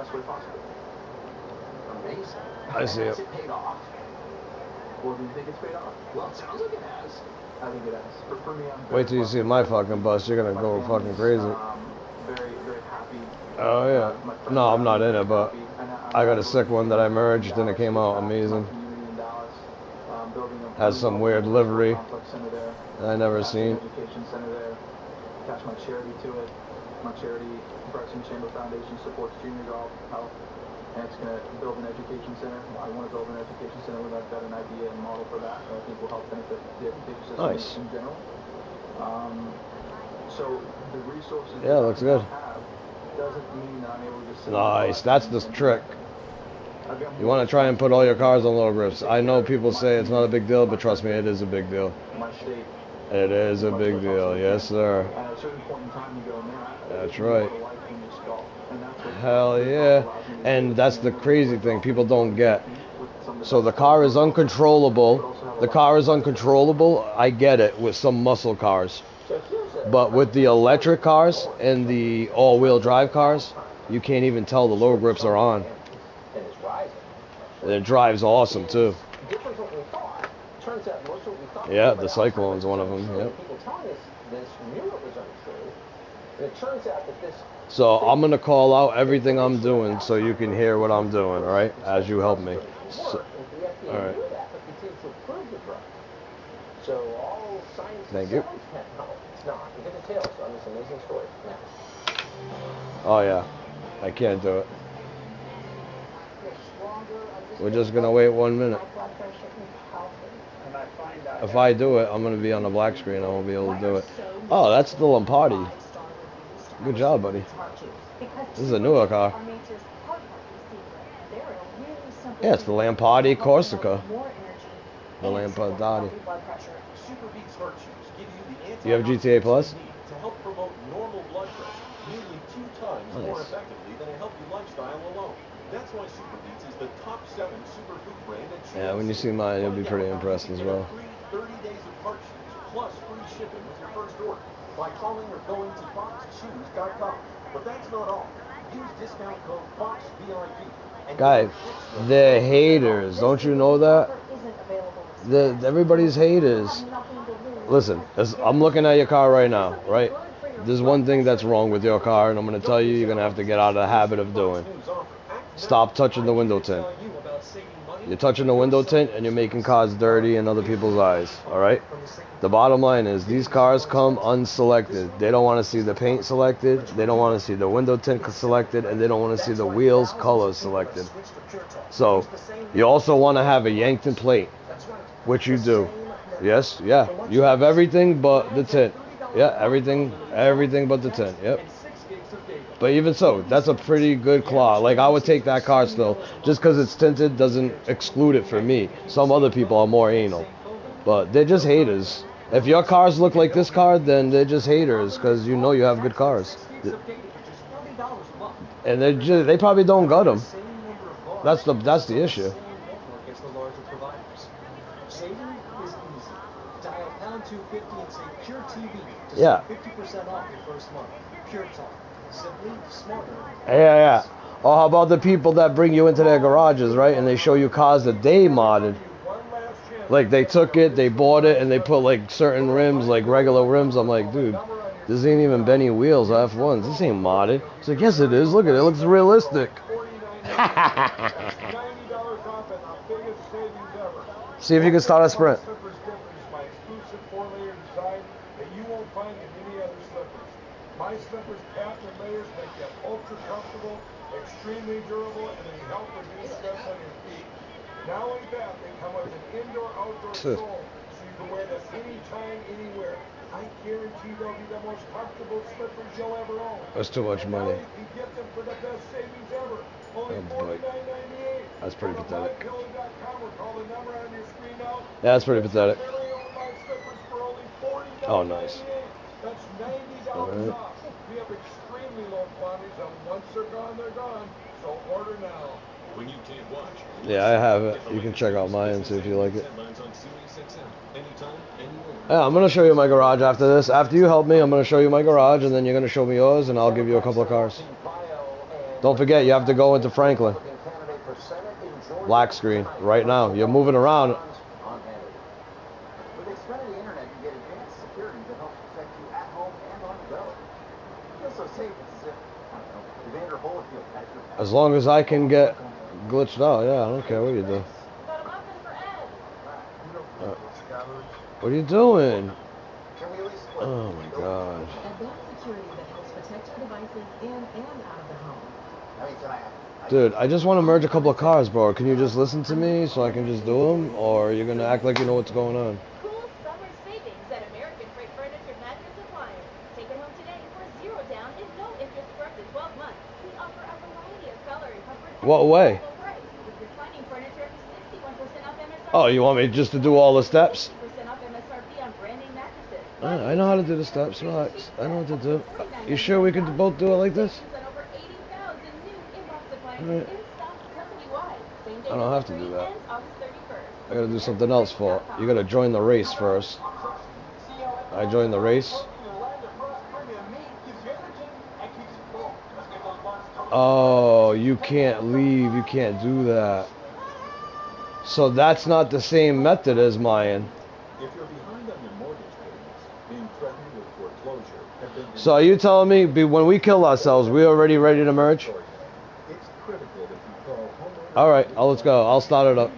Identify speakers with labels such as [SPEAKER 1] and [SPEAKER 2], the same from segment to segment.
[SPEAKER 1] best way possible. Amazing.
[SPEAKER 2] I see it.
[SPEAKER 1] Has it paid off? Well, do you think it's paid off? Well, it sounds like it has. I think it has. For me, I'm
[SPEAKER 2] wait till you see my fucking bus. You're gonna go fucking crazy.
[SPEAKER 1] Very, very happy.
[SPEAKER 2] Oh yeah. No, I'm not in it, but I got a sick one that I merged and it came out amazing. Has some weird livery that I never seen.
[SPEAKER 1] Education center there. Attach my charity to it. My charity, Bryson Chamber Foundation, supports junior golf health, and it's going to build an education center. I want to build an education center where I've got an idea and model for that, that I think will help benefit the education system in general. So the resources
[SPEAKER 2] yeah, looks good.
[SPEAKER 1] Doesn't mean that I'm able to just
[SPEAKER 2] nice. That's the trick. You want to try and put all your cars on low grips. I know people say it's not a big deal, but trust me, it is a big deal. It is a big deal. Yes, sir.
[SPEAKER 1] At a certain point in time, you go, man,
[SPEAKER 2] that's right. Hell yeah. And that's the crazy thing people don't get. So the car is uncontrollable. The car is uncontrollable. I get it with some muscle cars. But with the electric cars and the all-wheel drive cars, you can't even tell the low grips are on. And it drives awesome too. Yeah, the Cyclone's one of them. Yep. So I'm gonna call out everything I'm doing so you can hear what I'm doing, all right? As you help me. So, all right. Thank you. Oh yeah, I can't do it. We're just gonna wait 1 minute. If I do it, I'm gonna be on the black screen. I won't be able to do it. Oh, that's the Lampardi. Good job, buddy. This is a newer car. Yeah, it's the Lampardi Corsica. The Lampardi. You have GTA Plus? Nice. That's why Super Beats is the top 7 superfood brand. Yeah, when you see mine, you'll be pretty impressed as well. 30 days of parts plus free shipping with your first order by calling or going to foxshoes.com. But that's not all. Use discount code FOXVIP. Guys, they're haters. Don't you know that? Everybody's haters. Listen, I'm looking at your car right now, right? There's one thing that's wrong with your car, and I'm going to tell you, you're going to have to get out of the habit of doing. Stop touching the window tint. You're touching the window tint and you're making cars dirty in other people's eyes, alright? The bottom line is these cars come unselected. They don't want to see the paint selected, they don't want to see the window tint selected, and they don't want to see the wheels colors selected. So, you also want to have a Yankton plate, which you do. Yes, yeah. You have everything but the tint. Yeah, everything but the tint, yep. But even so, that's a pretty good claw. Like, I would take that car still. Just because it's tinted doesn't exclude it for me. Some other people are more anal. But they're just haters. If your cars look like this car, then they're just haters because you know you have good cars. And they probably don't gut them. That's the issue. Yeah. 50% off your first month. Pure Talk. Simply smarter. Yeah. Or how about the people that bring you into their garages, right? And they show you cars that they modded. Like, they took it, they bought it, and they put, like, certain rims, like regular rims. I'm like, dude, this ain't even Benny wheels, F1s. This ain't modded. It's like, yes, it is. Look at it. It looks realistic. See if you can start a sprint. My slippers, cap and layers make them ultra comfortable, extremely durable, and they help reduce stress on your feet. Not only that, they come with an indoor-outdoor sole, so you can wear them anytime, anywhere. I guarantee they'll be the most comfortable slippers you'll ever own. That's too much money. You can get them for the best savings ever. Only $49.98. That's pretty pathetic. Yeah, that's pretty pathetic. Oh, nice. That's $90 off. We have extremely low quantities, and once they're gone, they're gone. So order now. When you can't watch. Yeah, I have it. You can check out mine and see if you like it. Yeah, I'm going to show you my garage after this. After you help me, I'm going to show you my garage, and then you're going to show me yours, and I'll give you a couple of cars. Don't forget, you have to go into Franklin. Black screen right now. You're moving around.
[SPEAKER 3] With Xfinity Internet, you get advanced security that helps protect you at home and on the go. You feel so safe, it's as if, I don't know, Evander Holyfield had your back.
[SPEAKER 2] As long as I can get glitched out, yeah, I don't care what you do. What are you doing? Oh my god.
[SPEAKER 4] Advanced security that helps protect your devices in and out of the home.
[SPEAKER 2] Dude, I just want to merge a couple of cars, bro. Can you just listen to me so I can just do them? Or are you going to act like you know what's going on?
[SPEAKER 5] Cool summer savings at American Freight Furniture Mattress Appliance. Take it home today for $0 down and no interest for up to 12 months. We offer a variety of color and comfort.
[SPEAKER 2] What way?
[SPEAKER 5] With reclining furniture, 61% off MSRP.
[SPEAKER 2] Oh, you want me just to do all the steps?
[SPEAKER 5] 50% off MSRP on branding mattresses.
[SPEAKER 2] I know how to do the steps, relax. I know what to do. You sure we can both do it like this? Alright. I don't have to do that. I gotta do something else for it. You gotta join the race first. I join the race. Oh, you can't leave. You can't do that. So that's not the same method as mine. So are you telling me when we kill ourselves, we're already ready to merge? All right, let's go. I'll start it up.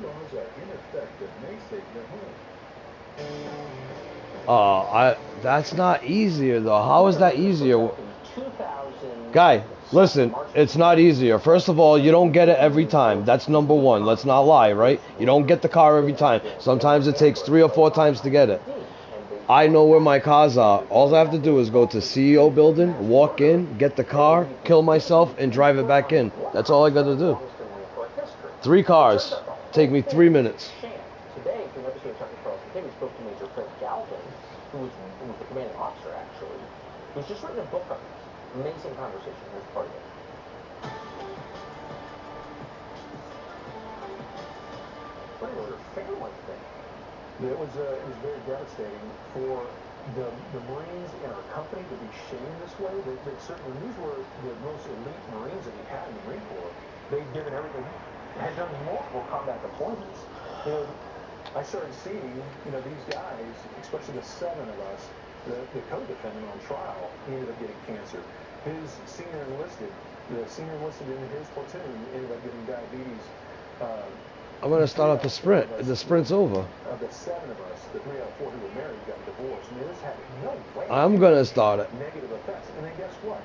[SPEAKER 2] That's not easier though. How is that easier? Guy, listen, it's not easier. First of all, you don't get it every time. That's number one. Let's not lie, right? You don't get the car every time. Sometimes it takes 3 or 4 times to get it. I know where my cars are. All I have to do is go to CEO building, walk in, get the car, kill myself, and drive it back in. That's all I got to do. 3 cars. Take me 3 minutes.
[SPEAKER 3] Today, if you notice we were talking to Charles McKay, we spoke to Major Fred Galvin, who was the commanding officer, actually, who's just written a book on this. Amazing conversation. Here's part of it. What is your family thing?
[SPEAKER 6] It was very devastating for the Marines in our company to be shamed this way. They certainly, these were the most elite Marines that we had in the Marine Corps. They'd given everything, had done multiple combat deployments. You know, I started seeing, these guys, especially the 7 of us, the co-defendant on trial, he ended up getting cancer. His the senior enlisted in his platoon ended up getting diabetes.
[SPEAKER 2] I'm going to start up a sprint. The sprint's over.
[SPEAKER 6] Of the 7 of us, the 3 out of 4 who were married got divorced. I mean, this had no way.
[SPEAKER 2] I'm going to start it.
[SPEAKER 6] Negative effects. And then guess what?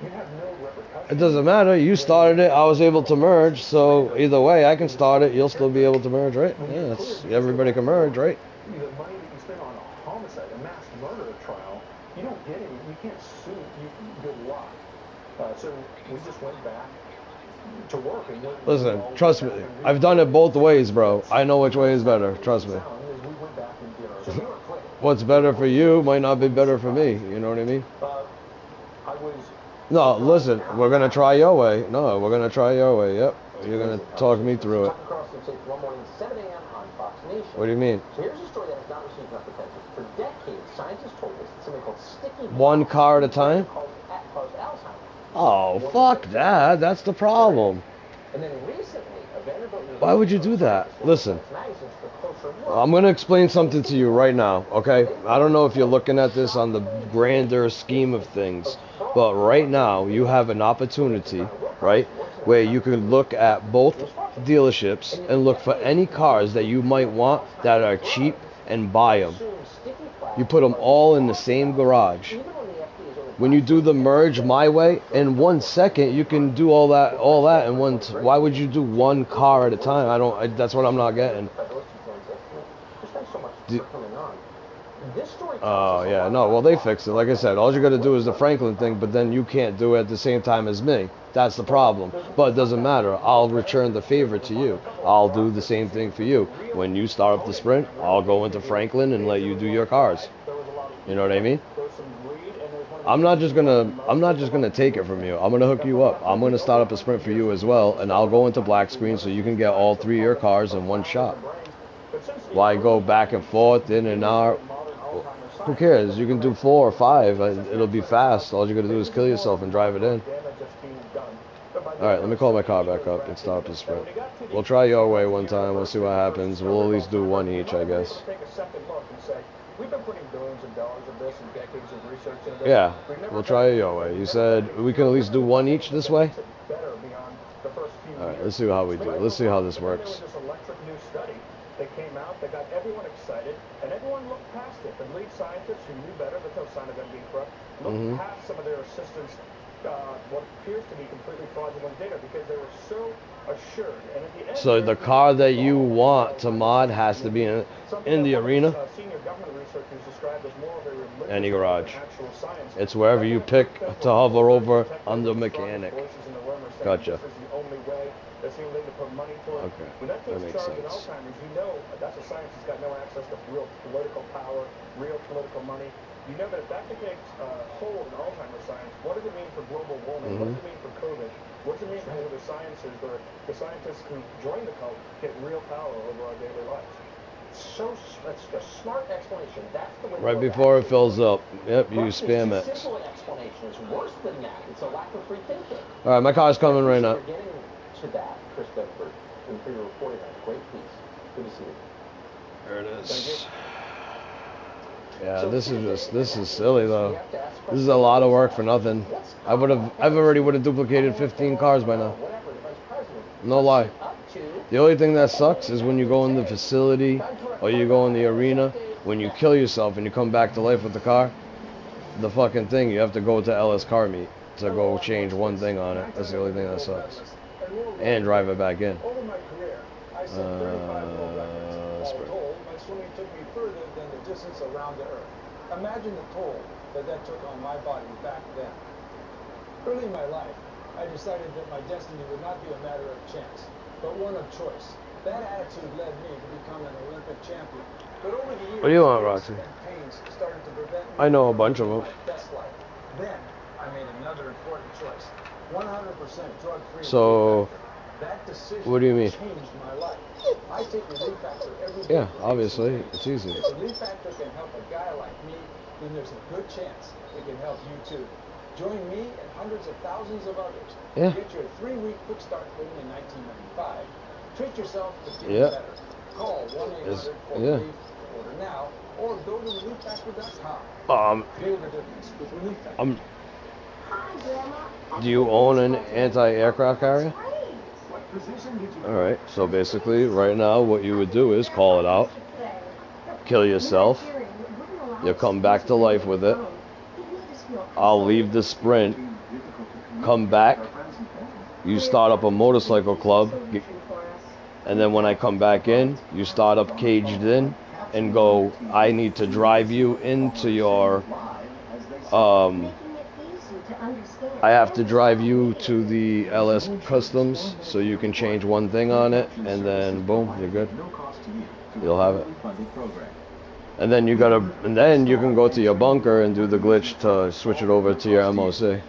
[SPEAKER 6] You have no repercussions.
[SPEAKER 2] It doesn't matter. You started it. I was able to merge. So either way, I can start it. You'll still be able to merge, right? Yeah, everybody can merge, right?
[SPEAKER 6] The money that you spend on a homicide, a mass murder trial, you don't get any. You can't sue. You good luck. So we just went back to work. And
[SPEAKER 2] listen, trust me. I've done it both ways, bro. I know which way is better. Trust me. What's better for you might not be better for me. You know what I mean? No, listen. We're gonna try your way. No, we're gonna try your way. Yep. You're gonna talk me through it. What do you mean?
[SPEAKER 3] So here's a story that has not received enough attention. For decades, scientists told us that something called sticky
[SPEAKER 2] one car at a time?
[SPEAKER 3] caused Alzheimer's.
[SPEAKER 2] Oh, fuck that. That's the problem.
[SPEAKER 3] And then recently, a Vanderbilt
[SPEAKER 2] Why would you do that? Listen, I'm going to explain something to you right now, okay? I don't know if you're looking at this on the grander scheme of things, but right now you have an opportunity, right, where you can look at both dealerships and look for any cars that you might want that are cheap and buy them. You put them all in the same garage. When you do the merge my way, in 1 second you can do all that in one. Why would you do one car at a time? That's what I'm not getting. Oh yeah, no. Well, they fixed it. Like I said, all you got to do is the Franklin thing, but then you can't do it at the same time as me. That's the problem. But it doesn't matter. I'll return the favor to you. I'll do the same thing for you. When you start up the sprint, I'll go into Franklin and let you do your cars. You know what I mean? I'm not just gonna take it from you. I'm gonna hook you up. I'm gonna start up a sprint for you as well, and I'll go into black screen so you can get all 3 of your cars in one shot. Why go back and forth, in and out? Who cares? You can do 4 or 5. It'll be fast. All you gotta do is kill yourself and drive it in. Alright, let me call my car back up and start up the sprint. We'll try your way one time. We'll see what happens. We'll at least do one each, I guess.
[SPEAKER 6] Take a second look and say, we've been putting billions of dollars of this and decades of research into this.
[SPEAKER 2] Yeah, we'll try it your way. You said we can at least do one each this way? Alright, let's see how we do. Let's see how this works.
[SPEAKER 6] This electric new study that came out that got everyone excited, and everyone looked past it. The lead scientists who knew better, there's no sign of them being corrupt, looked past some of their assistants' what appears to be completely fraudulent data because they were so assured. And at the end,
[SPEAKER 2] So the car that you want to mod has to be in the arena?
[SPEAKER 6] Senior government researchers described as more of a religious
[SPEAKER 2] Any garage.
[SPEAKER 6] than actual science.
[SPEAKER 2] It's wherever you pick to hover over on the mechanic. Gotcha.
[SPEAKER 6] This is the only way. That's the only way to put money toward.
[SPEAKER 2] Okay,
[SPEAKER 6] When that
[SPEAKER 2] that
[SPEAKER 6] takes
[SPEAKER 2] makes
[SPEAKER 6] charge in
[SPEAKER 2] sense.
[SPEAKER 6] Alzheimer's, you know that's a science that's got no access to real political power, real political money. You know that if that takes hold in Alzheimer's science, what does it mean for global warming? What does it mean for COVID? What does it mean for the sciences where the scientists who join the cult get real power over our daily lives?
[SPEAKER 3] That's a smart explanation. That's the way.
[SPEAKER 2] Right before it fills up. Yep, you spam it.
[SPEAKER 3] It's a simple explanation. It's worse than that. It's a lack of free thinking.
[SPEAKER 2] Alright, my car's coming right now.
[SPEAKER 3] You're getting to that, Chris Bedford, and for your reporting on a great piece. Good to see you.
[SPEAKER 2] There it is. Yeah, this is silly though. This is a lot of work for nothing. I already would have duplicated 15 cars by now. No lie. The only thing that sucks is when you go in the facility or you go in the arena, when you kill yourself and you come back to life with the car, the fucking thing, you have to go to LS Car Meet to go change one thing on it. That's the only thing that sucks. And drive it back in.
[SPEAKER 6] Over my career, I set 35 world records.
[SPEAKER 2] Sprint.
[SPEAKER 6] All told, my swimming took me further than the distance around the Earth. Imagine the toll that took on my body back then. Early in my life, I decided that my destiny would not be a matter of chance, but one of choice. That attitude led me to become an Olympic champion. But over the years,
[SPEAKER 2] What do you want, Roxy?
[SPEAKER 6] pains started to prevent me
[SPEAKER 2] I know a
[SPEAKER 6] from
[SPEAKER 2] bunch of
[SPEAKER 6] living
[SPEAKER 2] them.
[SPEAKER 6] my best life. Then I made another important choice. 100% drug-free.
[SPEAKER 2] So,
[SPEAKER 6] That decision
[SPEAKER 2] what do you mean?
[SPEAKER 6] changed my life. I take Relief Factor every day.
[SPEAKER 2] Yeah, obviously, it's easy.
[SPEAKER 6] If Relief Factor can help a guy like me, then there's a good chance it can help you too. Join me and hundreds of thousands of others.
[SPEAKER 2] Yeah.
[SPEAKER 6] Get your 3-week quick start quitting in 1995. Treat yourself to feel
[SPEAKER 2] Yeah.
[SPEAKER 6] better. Call 1-800-4-RELIEF, order now, or go to relieffactor.com. Feel the difference with Relief Factor.
[SPEAKER 2] Do you own an anti-aircraft carrier?
[SPEAKER 6] What position did you
[SPEAKER 2] Alright, so basically, right now, what you would do is call it out, kill yourself, you come back to life with it, I'll leave the sprint, come back, you start up a motorcycle club, and then when I come back in, you start up Caged In, and go, I need to drive you into your, I have to drive you to the LS Customs so you can change one thing on it, and then boom, you're good. You'll have it. And then you can go to your bunker and do the glitch to switch it over to your MOC.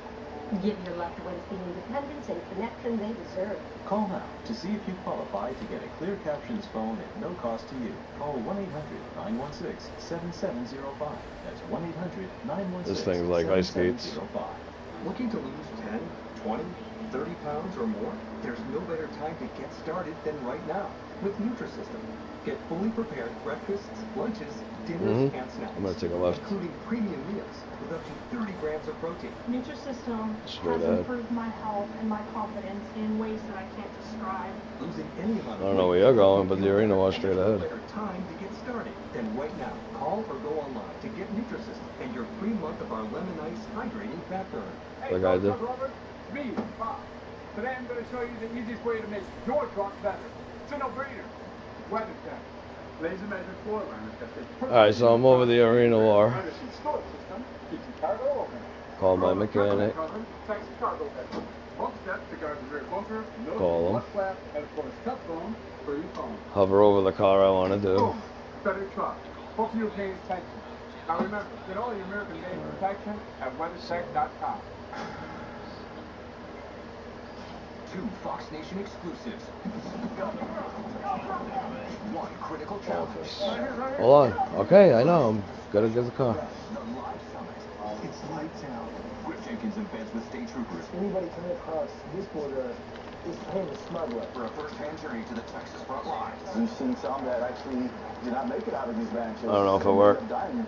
[SPEAKER 4] Give your loved ones the independence and connection they deserve.
[SPEAKER 7] Call now to see if you qualify to get a Clear Captions phone at no cost to you. Call 1-800-916-7705. That's 1-800-916-7705.
[SPEAKER 2] This thing's like ice skates.
[SPEAKER 7] Looking to lose 10, 20, 30 pounds or more? There's no better time to get started than right now with Nutrisystem. Get fully prepared breakfasts, lunches, dinners, and snacks.
[SPEAKER 2] I'm gonna take a left.
[SPEAKER 7] Including premium meals with up to 30 grams of protein.
[SPEAKER 8] Nutrisystem
[SPEAKER 2] Straight
[SPEAKER 8] has
[SPEAKER 2] ahead.
[SPEAKER 8] improved my health and my confidence in ways that I can't describe.
[SPEAKER 7] Losing any amount
[SPEAKER 2] I don't know where you're going, but the arena was straight ahead.
[SPEAKER 7] Better time to get started than right now. Call or go online to get Nutrisystem and your free month of our Lemon Ice hydrating fat burn.
[SPEAKER 2] Like I did.
[SPEAKER 9] Robert, me, Bob. Today I'm going to show you the easiest way to make your truck better. It's a no-brainer. Weather check. Laser measure floor lines.
[SPEAKER 2] Alright, so I'm over the arena war.
[SPEAKER 9] Storage system. Keeps the cargo open.
[SPEAKER 2] Call my mechanic.
[SPEAKER 9] Protects the cargo vessel. Bump step to guard the rear bunker. No
[SPEAKER 2] Call him.
[SPEAKER 9] blood flap, and of course cut phone for your phone.
[SPEAKER 2] Hover over the car I want to do.
[SPEAKER 9] Boom. Better truck. Hope you pay attention. Now remember, get all your American-made protection at WeatherTech.com.
[SPEAKER 7] 2 Fox Nation exclusives. 1 critical challenge.
[SPEAKER 2] Hold on. Okay, I know. I'm gonna get the car.
[SPEAKER 7] The live summit. It's Lights out. Griff Jenkins in beds with state troopers
[SPEAKER 6] Anybody coming across this border is paying a smuggler.
[SPEAKER 7] for a first-hand journey to the Texas front lines.
[SPEAKER 1] We've seen some that actually did not make it out of these ranches.
[SPEAKER 2] I don't know if it worked.
[SPEAKER 1] Dying.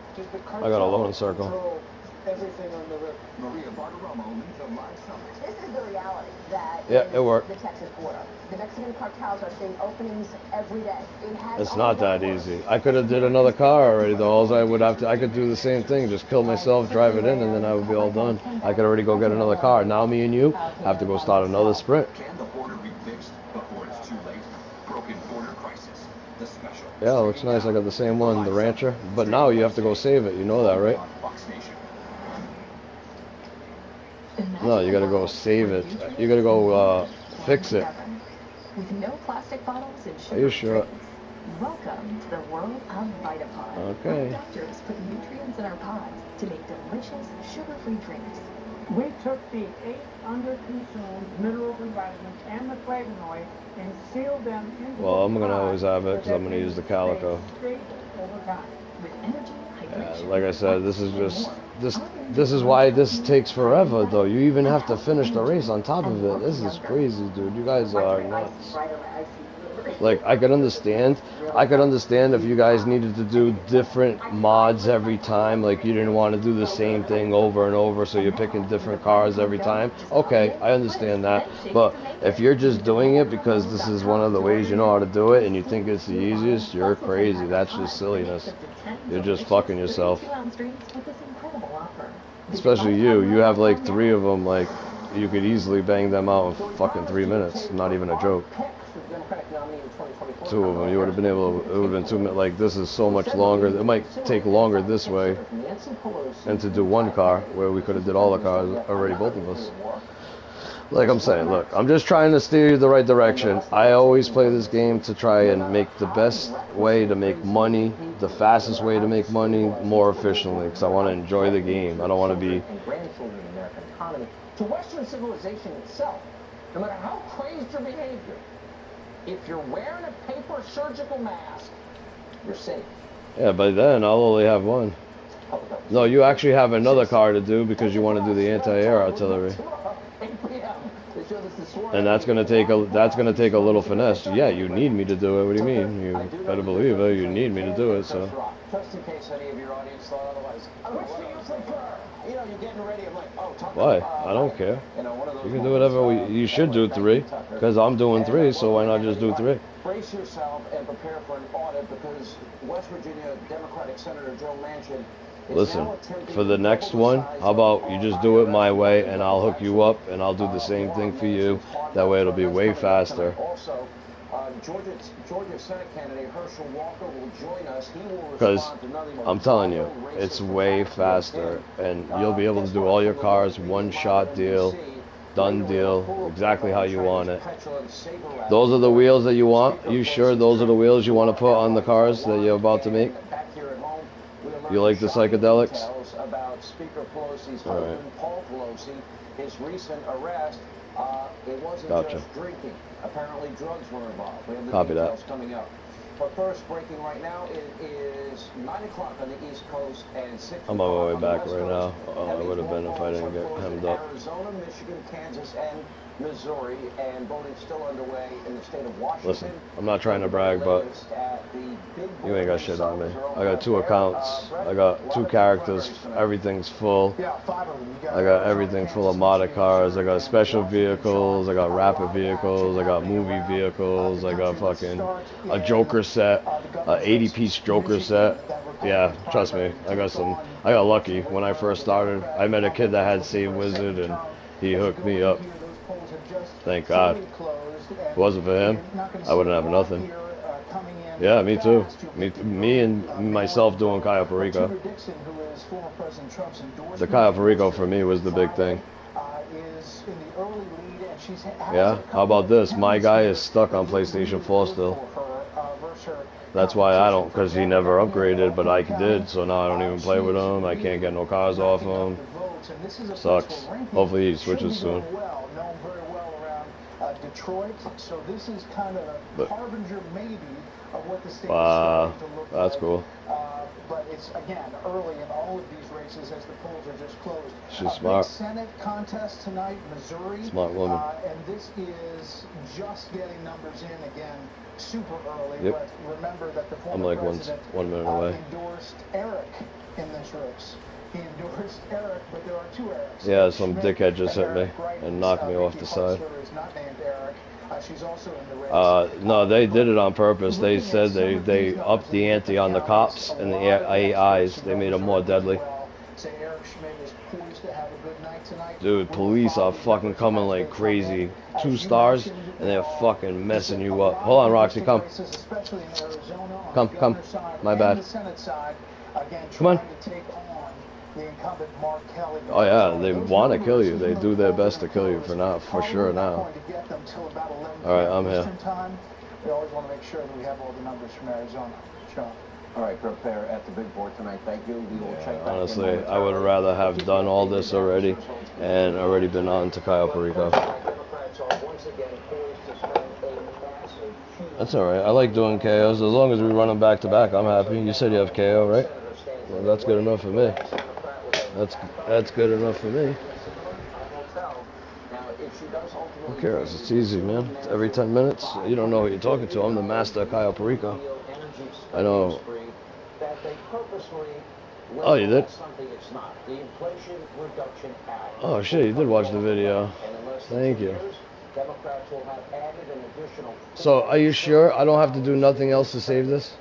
[SPEAKER 2] I got a loading circle.
[SPEAKER 6] Control everything on the river.
[SPEAKER 7] Maria Bartiromo leads a live summit.
[SPEAKER 10] This is the reality that
[SPEAKER 2] Yeah,
[SPEAKER 10] is
[SPEAKER 2] it worked.
[SPEAKER 10] the Texas border. The Mexican cartels are seeing openings every day. It has
[SPEAKER 2] It's not that easy. I could have did another car already though. All I would have to, I could do the same thing, just kill myself, drive it in, and then I would be all done. I could already go get another car. Now me and you have to go start another sprint.
[SPEAKER 7] Can the border be fixed before it's too late? Broken border crisis. The special.
[SPEAKER 2] Yeah, it looks nice. I got the same one, the Rancher. But now you have to go save it. You know that, right?
[SPEAKER 7] On Fox Nation.
[SPEAKER 2] No, you gotta go save it. You gotta go fix it.
[SPEAKER 4] With no plastic bottles and sugar.
[SPEAKER 2] Are you sure?
[SPEAKER 4] Welcome to the world of Vitapod.
[SPEAKER 2] Okay.
[SPEAKER 4] Our doctors put nutrients in our pods to make delicious, sugar-free drinks.
[SPEAKER 11] We took the 8 under-consumed minerals and vitamins and the flavonoids and sealed them into
[SPEAKER 2] Well, I'm
[SPEAKER 11] the
[SPEAKER 2] gonna
[SPEAKER 11] pod
[SPEAKER 2] always have it 'cause
[SPEAKER 11] so
[SPEAKER 2] I'm
[SPEAKER 11] that
[SPEAKER 2] gonna
[SPEAKER 11] they
[SPEAKER 2] use the
[SPEAKER 11] stay
[SPEAKER 2] Calico.
[SPEAKER 11] straight over time.
[SPEAKER 4] With energy, hydration,
[SPEAKER 2] Like I said, this is just this is why this takes forever though. You even have to finish the race on top of it. This is crazy, dude. You guys are nuts. Like I could understand if you guys needed to do different mods every time, like you didn't want to do the same thing over and over, so you're picking different cars every time. Okay, I understand that. But if you're just doing it because this is one of the ways you know how to do it and you think it's the easiest, you're crazy. That's just silliness. You're just fucking yourself.
[SPEAKER 4] 2-ounce drinks with this incredible offer.
[SPEAKER 2] Especially you. You have like 3 of them. Like you could easily bang them out in fucking 3 minutes. Not even a joke. 2 of them. You would have been able to, it would have been 2 minutes. Like this is so much longer. It might take longer this way than to do one car where we could have did all the cars already, both of us. Like I'm saying, look, I'm just trying to steer you the right direction. I always play this game to try and make the best way to make money, the fastest way to make money, more efficiently, because I want to enjoy the game. I don't want to be...
[SPEAKER 3] grandchildren in American economy, to Western civilization itself. No matter how crazed your behavior, if you're wearing a paper surgical mask, you're safe.
[SPEAKER 2] Yeah, by then I'll only have one. No, you actually have another car to do because you want to do the anti-air artillery. And that's gonna take a little finesse. Yeah, you need me to do it. What do you mean? You better believe it. You need me to do it. So.
[SPEAKER 3] Just in case any of your audience thought otherwise. Which do you prefer? You know, you're getting ready. I'm like, oh, talk
[SPEAKER 2] Why?
[SPEAKER 3] about,
[SPEAKER 2] I don't care.
[SPEAKER 3] you know, one of those
[SPEAKER 2] You can do whatever you should do 3, because I'm doing 3. So why not just do 3?
[SPEAKER 3] Brace yourself and prepare for an audit because West Virginia Democratic Senator Joe Manchin.
[SPEAKER 2] Listen, for the next one, how about you just do it my way and I'll hook you up and I'll do the same thing for you. That way it'll be way faster.
[SPEAKER 3] Also, Georgia Senate candidate Herschel Walker will join us. He will
[SPEAKER 2] Because I'm telling you, it's way faster and you'll be able to do all your cars, one-shot deal, done deal, exactly how you want it. Those are the wheels that you want? You sure those are the wheels you want to put on the cars that you're about to make? You like the psychedelics?
[SPEAKER 3] About Speaker Pelosi's
[SPEAKER 2] All
[SPEAKER 3] husband,
[SPEAKER 2] right.
[SPEAKER 3] Paul Pelosi, his recent arrest. It wasn't
[SPEAKER 2] Gotcha.
[SPEAKER 3] just drinking. Apparently drugs were involved. We have the
[SPEAKER 2] Copy that.
[SPEAKER 3] details coming up. But first, breaking right now, it is 9 o'clock on the East Coast and 6
[SPEAKER 2] I'm on my way
[SPEAKER 3] o'clock on the
[SPEAKER 2] back
[SPEAKER 3] West
[SPEAKER 2] right
[SPEAKER 3] Coast.
[SPEAKER 2] now. I
[SPEAKER 3] Heavy
[SPEAKER 2] would have been if I
[SPEAKER 3] snowfalls
[SPEAKER 2] didn't
[SPEAKER 3] are
[SPEAKER 2] get
[SPEAKER 3] closed in
[SPEAKER 2] hemmed up.
[SPEAKER 3] Arizona, Michigan, Kansas, and Missouri, and voting still underway in the state of Washington.
[SPEAKER 2] Listen, I'm not trying to brag, but you ain't got shit on me. I got 2 accounts. I got 2 characters. Everything's full. I got everything full of modded cars. I got special vehicles. I got rapid vehicles. I got movie vehicles. I got fucking a Joker set, a 80-piece Joker set. Yeah, trust me. I got lucky when I first started. I met a kid that had Save Wizard and he hooked me up. Thank God. If it wasn't for him, I wouldn't have nothing. Yeah, me too. Me and myself doing Cayo Perico. The Cayo Perico for me was the big thing. Yeah, how about this? My guy is stuck on PlayStation 4 still. That's why I don't, because he never upgraded, but I did, so now I don't even play with him. I can't get no cars off him. Sucks. Hopefully he switches soon.
[SPEAKER 12] Detroit. So this is kind of
[SPEAKER 2] But-
[SPEAKER 12] harbinger maybe of what the state
[SPEAKER 2] Wow,
[SPEAKER 12] is starting to look
[SPEAKER 2] that's
[SPEAKER 12] like.
[SPEAKER 2] cool.
[SPEAKER 12] But it's, again, early in all of these races as the polls are just closed.
[SPEAKER 2] She's smart.
[SPEAKER 12] Big Senate contest tonight, Missouri.
[SPEAKER 2] Smart woman.
[SPEAKER 12] And this is just getting numbers in again, super early.
[SPEAKER 2] Yep.
[SPEAKER 12] But remember that the former
[SPEAKER 2] I'm like
[SPEAKER 12] president
[SPEAKER 2] 1 minute away.
[SPEAKER 12] endorsed Eric in this race. He endorsed Eric, but there are two Erics.
[SPEAKER 2] Yeah, some
[SPEAKER 12] Schmidt
[SPEAKER 2] dickhead just hit
[SPEAKER 12] and
[SPEAKER 2] me
[SPEAKER 12] Eric Greitens.
[SPEAKER 2] and knocked me off
[SPEAKER 12] Vicky
[SPEAKER 2] the side.
[SPEAKER 12] Hartzler is not named Eric. She's also in the race.
[SPEAKER 2] No, they did it on purpose. They said they upped the ante on the cops and the AIs. They made them more deadly.
[SPEAKER 12] Say Eric Schmidt is poised to have a good night tonight.
[SPEAKER 2] Dude, police are fucking coming like crazy. 2 stars, and they're fucking messing you up. Hold on, Roxy, come.
[SPEAKER 12] Especially in Arizona, on
[SPEAKER 2] Come,
[SPEAKER 12] the
[SPEAKER 2] come.
[SPEAKER 12] governor side
[SPEAKER 2] My
[SPEAKER 12] and
[SPEAKER 2] bad.
[SPEAKER 12] the Senate side, again,
[SPEAKER 2] Come on.
[SPEAKER 12] trying to take on the incumbent Mark Kelly.
[SPEAKER 2] Oh yeah, they want to kill you. They do their best to kill you for now, for sure now. All right, I'm here.
[SPEAKER 12] We always want to make sure that we have all the numbers from Arizona. Sean.
[SPEAKER 3] All right, prepare at the big board tonight. Thank you. We will check back in
[SPEAKER 2] Honestly, I would
[SPEAKER 3] momentarily.
[SPEAKER 2] rather have done all this already and already been on to Cayo Perico.
[SPEAKER 3] Democrats are once again poised to spend a massive, huge
[SPEAKER 2] That's all right. I like doing KOs. As long as we run them back to back, I'm happy. You said you have KO, right? Well, that's good enough for me. That's good enough for me. Who cares? It's easy, man. It's every 10 minutes. You don't know who you're talking to. I'm the master of Cayo Perico. I know. Oh, you did? Oh, shit, you did watch the video. Thank you. So, are you sure I don't have to do nothing else to save this?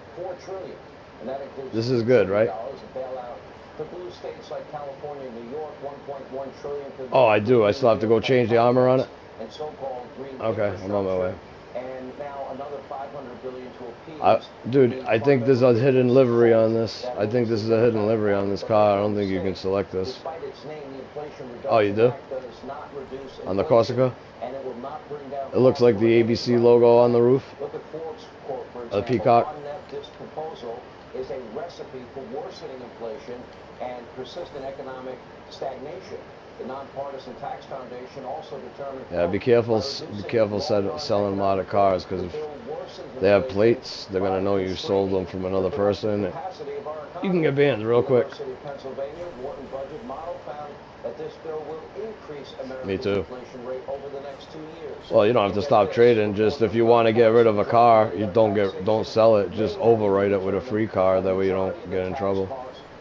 [SPEAKER 2] This is good, right? Oh, I do. I still have to go change the armor on it? Okay, I'm on my way.
[SPEAKER 3] And now another $500 billion to appease.
[SPEAKER 2] Dude, I think there's a hidden livery on this. I think this is a hidden livery on this car. I don't think you can select this. Oh, you do? On the Corsica? It looks like the ABC logo on the roof. A peacock.
[SPEAKER 3] This proposal is a recipe for worsening inflation and persistent economic stagnation. The Nonpartisan Tax Foundation also determined...
[SPEAKER 2] Yeah, be careful selling a lot of cars, because if they have plates, they're going to know you sold them from another person. You can get banned real quick. Me too. Well, you don't have to stop trading. Just if you want to get rid of a car, you don't sell it. Just overwrite it with a free car. That way you don't get in trouble.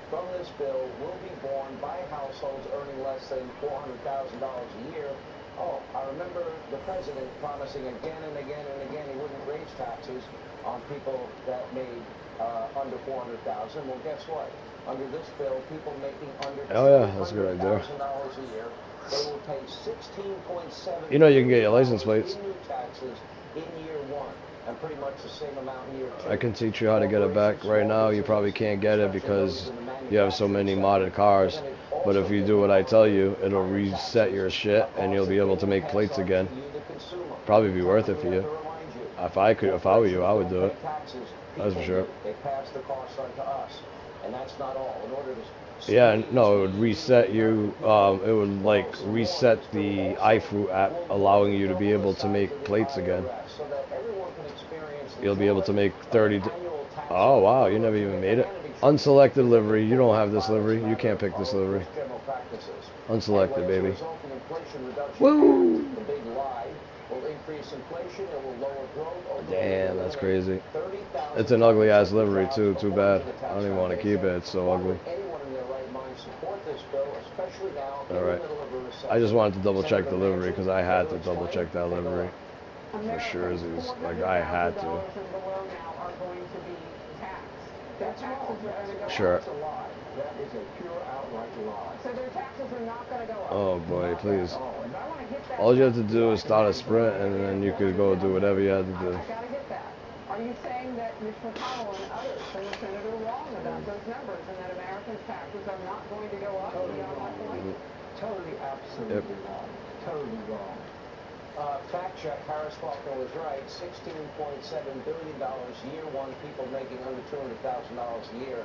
[SPEAKER 3] From this bill will be borne by households earning less than $400,000 a year. Oh, I remember the president promising again and again and again he wouldn't raise taxes on people that made under $400,000. Well, guess what? Under this bill, people making under $200,000 a year, they will pay 16.7.
[SPEAKER 2] You know you can get your license plates.
[SPEAKER 3] In new taxes in year one, and pretty much the same amount in year two.
[SPEAKER 2] I can teach you how to get it back. Right now, you probably can't get it because you have so many modded cars. But if you do what I tell you, it'll reset your shit, and you'll be able to make plates again. Probably be worth it for you. If I were you, I would do it. That's for sure.
[SPEAKER 3] They pass the cost on to us, and that's not all. In order to
[SPEAKER 2] Yeah, no, it would reset you. It would like reset the iFruit app, allowing you to be able to make plates again. You'll be able to make 30. Oh wow, you never even made it. Unselected livery. You don't have this livery. You can't pick this livery. Unselected, baby. Woo! Damn, that's crazy. It's an ugly ass livery too. Too bad. I don't even want to keep it. It's so ugly. Alright. I just wanted to double check the livery because I had to double check that livery. For sure, like I had to. Sure. Oh boy, please. All you have to do is start a sprint and then you could go do whatever you had to do.
[SPEAKER 11] Are you saying that Mitch McConnell and others and the senator are wrong about those numbers and that Americans' taxes are not going to go up beyond that point?
[SPEAKER 3] Totally, absolutely wrong. Totally wrong. Fact check, Harris Faulkner was right. $16.7 billion year one, people making under $200,000 a year.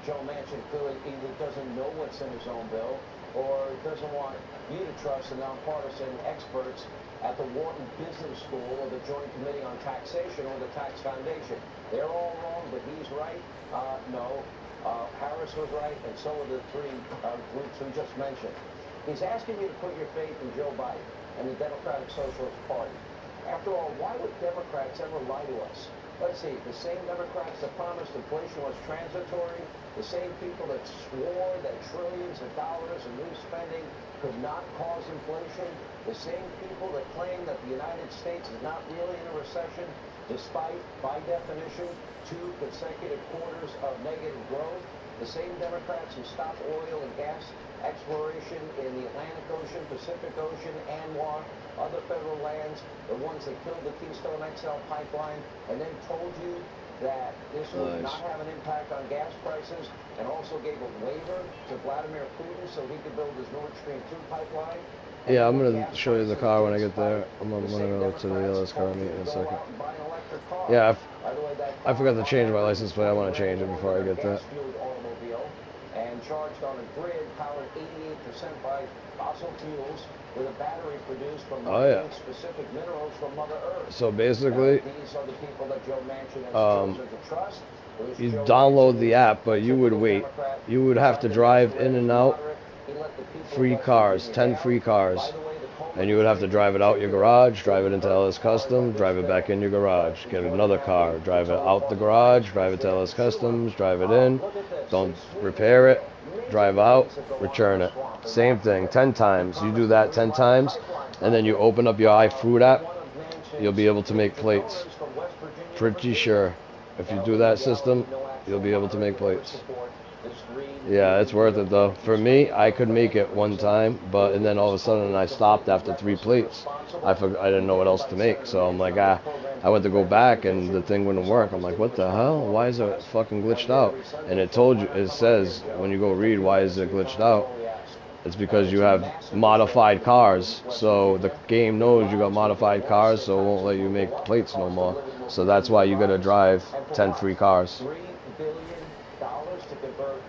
[SPEAKER 3] Joe Manchin clearly either doesn't know what's in his own bill or doesn't want you to trust the nonpartisan experts at the Wharton Business School or the Joint Committee on Taxation or the Tax Foundation. They're all wrong, but he's right. No. Harris was right, and so are the three groups we just mentioned. He's asking you to put your faith in Joe Biden and the Democratic Socialist Party. After all, why would Democrats ever lie to us? Let's see, the same Democrats that promised inflation was transitory, the same people that swore that trillions of dollars in new spending could not cause inflation, the same people that claim that the United States is not really in a recession, despite, by definition, 2 consecutive quarters of negative growth, the same Democrats who stopped oil and gas exploration in the Atlantic Ocean, Pacific Ocean, ANWR, other federal lands, the ones that killed the Keystone XL pipeline, and then told you that this would not have an impact on gas prices, and also gave a waiver to Vladimir Putin so he could build his Nord Stream 2 pipeline.
[SPEAKER 2] Yeah, I'm going to show you the car when I get there. I'm going to go to the LS car meet in a second. Yeah, I forgot to change my license plate. I want to change it before I get that.
[SPEAKER 3] And charged on a grid powered 88% by fossil fuels with a battery produced from specific minerals from Mother Earth.
[SPEAKER 2] So basically,
[SPEAKER 3] these are the people that Joe Manchin has chosen to trust.
[SPEAKER 2] You download the app, but you would wait. You would have to drive in and out free cars, 10 free cars. And you would have to drive it out your garage, drive it into LS Custom, drive it back in your garage, get another car, drive it out the garage, drive it to LS Customs, drive it in, don't repair it, drive out, return it. Same thing, 10 times. You do that 10 times, and then you open up your iFruit app, you'll be able to make plates. Pretty sure. If you do that system, you'll be able to make plates. Yeah, it's worth it though. For me, I could make it one time, and then all of a sudden I stopped after 3 plates. I didn't know what else to make, so I'm like, I went to go back and the thing wouldn't work. I'm like, what the hell? Why is it fucking glitched out? And it says when you go read why is it glitched out, it's because you have modified cars. So the game knows you got modified cars, so it won't let you make plates no more. So that's why you gotta drive 10 free cars.
[SPEAKER 3] $3 billion to convert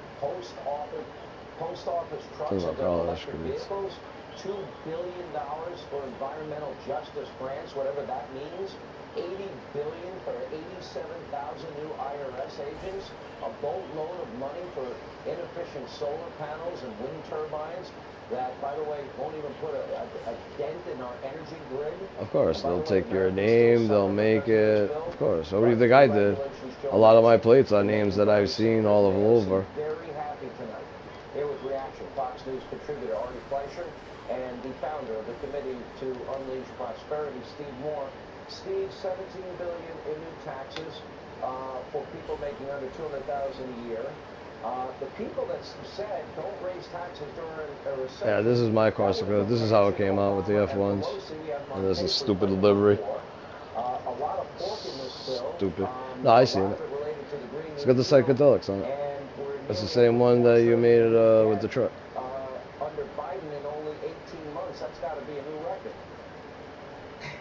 [SPEAKER 3] post office trucks into electric vehicles, $2 billion for environmental justice grants, whatever that means, $80 billion for 87,000 new IRS agents, a boatload of money for inefficient solar panels and wind turbines that, by the way, won't even put a dent in our energy grid.
[SPEAKER 2] Of course, they'll take your name, they'll make it. Of course. What do you think I did? A lot of my plates are names that I've seen all over.
[SPEAKER 3] Very happy tonight. Here with reaction, Fox News contributor Artie Fleischer and the founder of the Committee to Unleash Prosperity, Steve Moore. Steve, $17 billion in new taxes for people making under $200,000 a year. The people that said don't raise taxes during a recession.
[SPEAKER 2] Yeah, this is my Corsica. This is how it came out with the F1s. And this is stupid livery. Stupid. No, I seen it. It's got the psychedelics on it. It's the same one that you made it with the truck.
[SPEAKER 3] Under Biden in only 18 months, that's got to be a new record.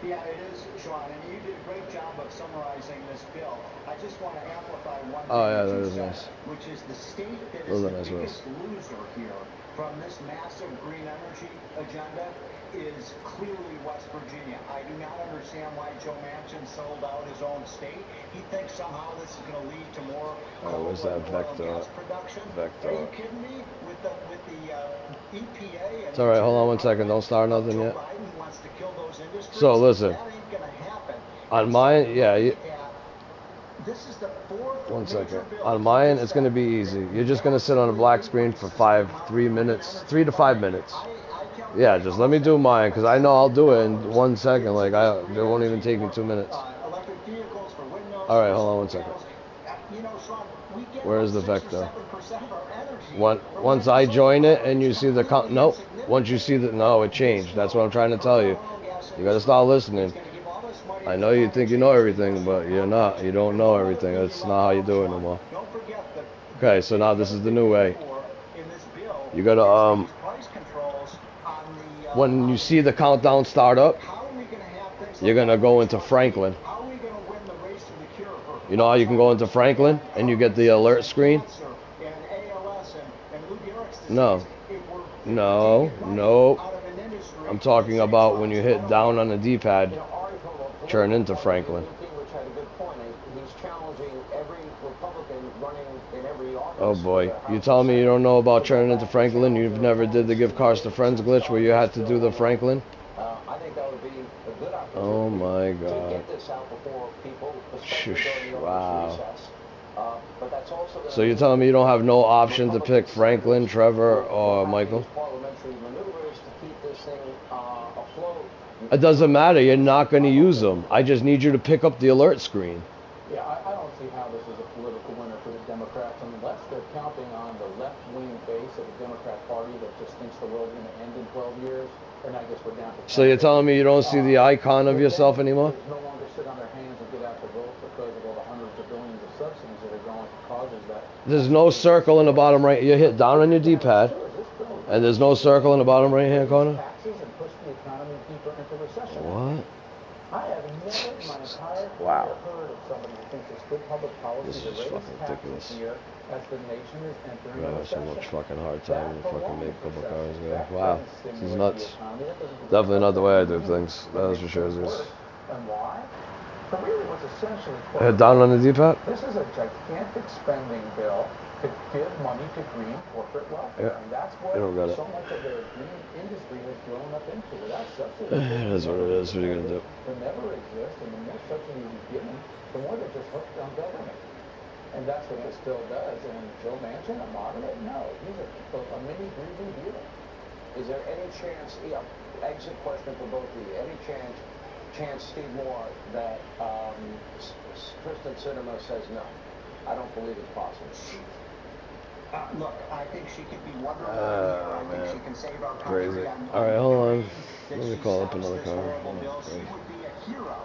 [SPEAKER 12] Yeah, it is, Sean, and you did a great job of summarizing this bill. I just want to amplify one thing
[SPEAKER 2] that is nice.
[SPEAKER 12] Which is the state that is the biggest loser here from this massive green energy agenda is clearly West Virginia. I do not understand why Joe Manchin sold out his own state. He thinks somehow this is going to lead to more
[SPEAKER 2] where's that Vector?
[SPEAKER 12] gas production.
[SPEAKER 2] Vector.
[SPEAKER 12] Are you kidding me? With the EPA.
[SPEAKER 2] It's all right. Hold on 1 second. Don't start nothing yet. So listen. On mine,
[SPEAKER 12] This is the
[SPEAKER 2] 1 second. On mine, it's going to be easy. You're just going to sit on a black screen for 3 to 5 minutes. Yeah, just let me do mine, because I know I'll do it in 1 second. Like, it won't even take me 2 minutes. All right, hold on 1 second. Where is the Vector? Once I join it and you see the nope. Once you see it changed. That's what I'm trying to tell you. You got to start listening. I know you think you know everything, but you're not. You don't know everything. That's not how you do it no more. Okay, so now this is the new way. You gotta when you see the countdown start up, you're gonna go into Franklin. You know how you can go into Franklin and you get the alert screen? No. I'm I'm talking about when you hit down on the D-pad, turn into Franklin.
[SPEAKER 3] Which had a good point. He's challenging every Republican running in every office.
[SPEAKER 2] Oh boy, you telling me you don't know about turning into Franklin? You've never did the give cars to friends glitch where you had to do the Franklin?
[SPEAKER 3] I think that would be a good opportunity
[SPEAKER 2] Oh my
[SPEAKER 3] to
[SPEAKER 2] God.
[SPEAKER 3] get this out before people, especially
[SPEAKER 2] Shush,
[SPEAKER 3] during the
[SPEAKER 2] wow.
[SPEAKER 3] recess. But that's also
[SPEAKER 2] So you're telling me you don't have no option to pick Franklin, Trevor, or Michael?
[SPEAKER 3] parliamentary maneuvers to keep this thing afloat.
[SPEAKER 2] It doesn't matter. You're not going to use them. I just need you to pick up the alert screen.
[SPEAKER 1] Yeah, I don't see how this is a political winner for the Democrats unless they're counting on the left-wing base of the Democrat Party that just thinks the world's going to end in 12 years. And I guess we're down to 10.
[SPEAKER 2] So you're telling me you don't see the icon of yourself anymore?
[SPEAKER 1] No longer sit on their hands and get out the vote because of all the hundreds of billions of subsidies that are going to causes that.
[SPEAKER 2] There's no circle in the bottom right. You hit down on your D-pad, and there's no circle in the bottom right-hand corner?
[SPEAKER 1] Taxes and push the economy deeper into recession.
[SPEAKER 2] What?
[SPEAKER 1] I have never in my entire
[SPEAKER 2] Wow.
[SPEAKER 1] career heard of somebody who thinks it's good public policy
[SPEAKER 2] This
[SPEAKER 1] to
[SPEAKER 2] is
[SPEAKER 1] raise
[SPEAKER 2] fucking
[SPEAKER 1] taxes
[SPEAKER 2] ridiculous.
[SPEAKER 1] here as the nation is entering
[SPEAKER 2] I
[SPEAKER 1] a
[SPEAKER 2] have so
[SPEAKER 1] recession.
[SPEAKER 2] much fucking hard time to fucking make couple cars, man.
[SPEAKER 1] That
[SPEAKER 2] Wow.
[SPEAKER 1] doesn't
[SPEAKER 2] This is
[SPEAKER 1] stimulate
[SPEAKER 2] nuts.
[SPEAKER 1] the economy. That doesn't
[SPEAKER 2] Definitely not the way I do things. That's for sure.
[SPEAKER 1] And why? So really what's essentially
[SPEAKER 2] Hit down on the D-pad?
[SPEAKER 1] this is a gigantic spending bill to give money to green corporate welfare.
[SPEAKER 2] Yeah.
[SPEAKER 1] And that's what
[SPEAKER 2] You don't got it.
[SPEAKER 1] so much of the green industry has grown up into. Without subsidies,
[SPEAKER 2] It is what it is. What are you going to do?
[SPEAKER 1] will never exist, and the more subsidies you give them, the more they're just hooked on government. And that's what this bill does. And Joe Manchin, a moderate? No. He's a mini Green New Deal.
[SPEAKER 3] Is there any chance, exit question for both of you, any chance, Steve Moore, that Kristen Sinema says no? I don't believe it's possible.
[SPEAKER 12] Look, I think she could be wonderful here. I think she can save our country.
[SPEAKER 2] Crazy.
[SPEAKER 12] I'm
[SPEAKER 2] All right, hold on.
[SPEAKER 12] that
[SPEAKER 2] Let me
[SPEAKER 12] she
[SPEAKER 2] call up
[SPEAKER 12] stops
[SPEAKER 2] another
[SPEAKER 12] this
[SPEAKER 2] car.
[SPEAKER 12] horrible bill. She would be a hero,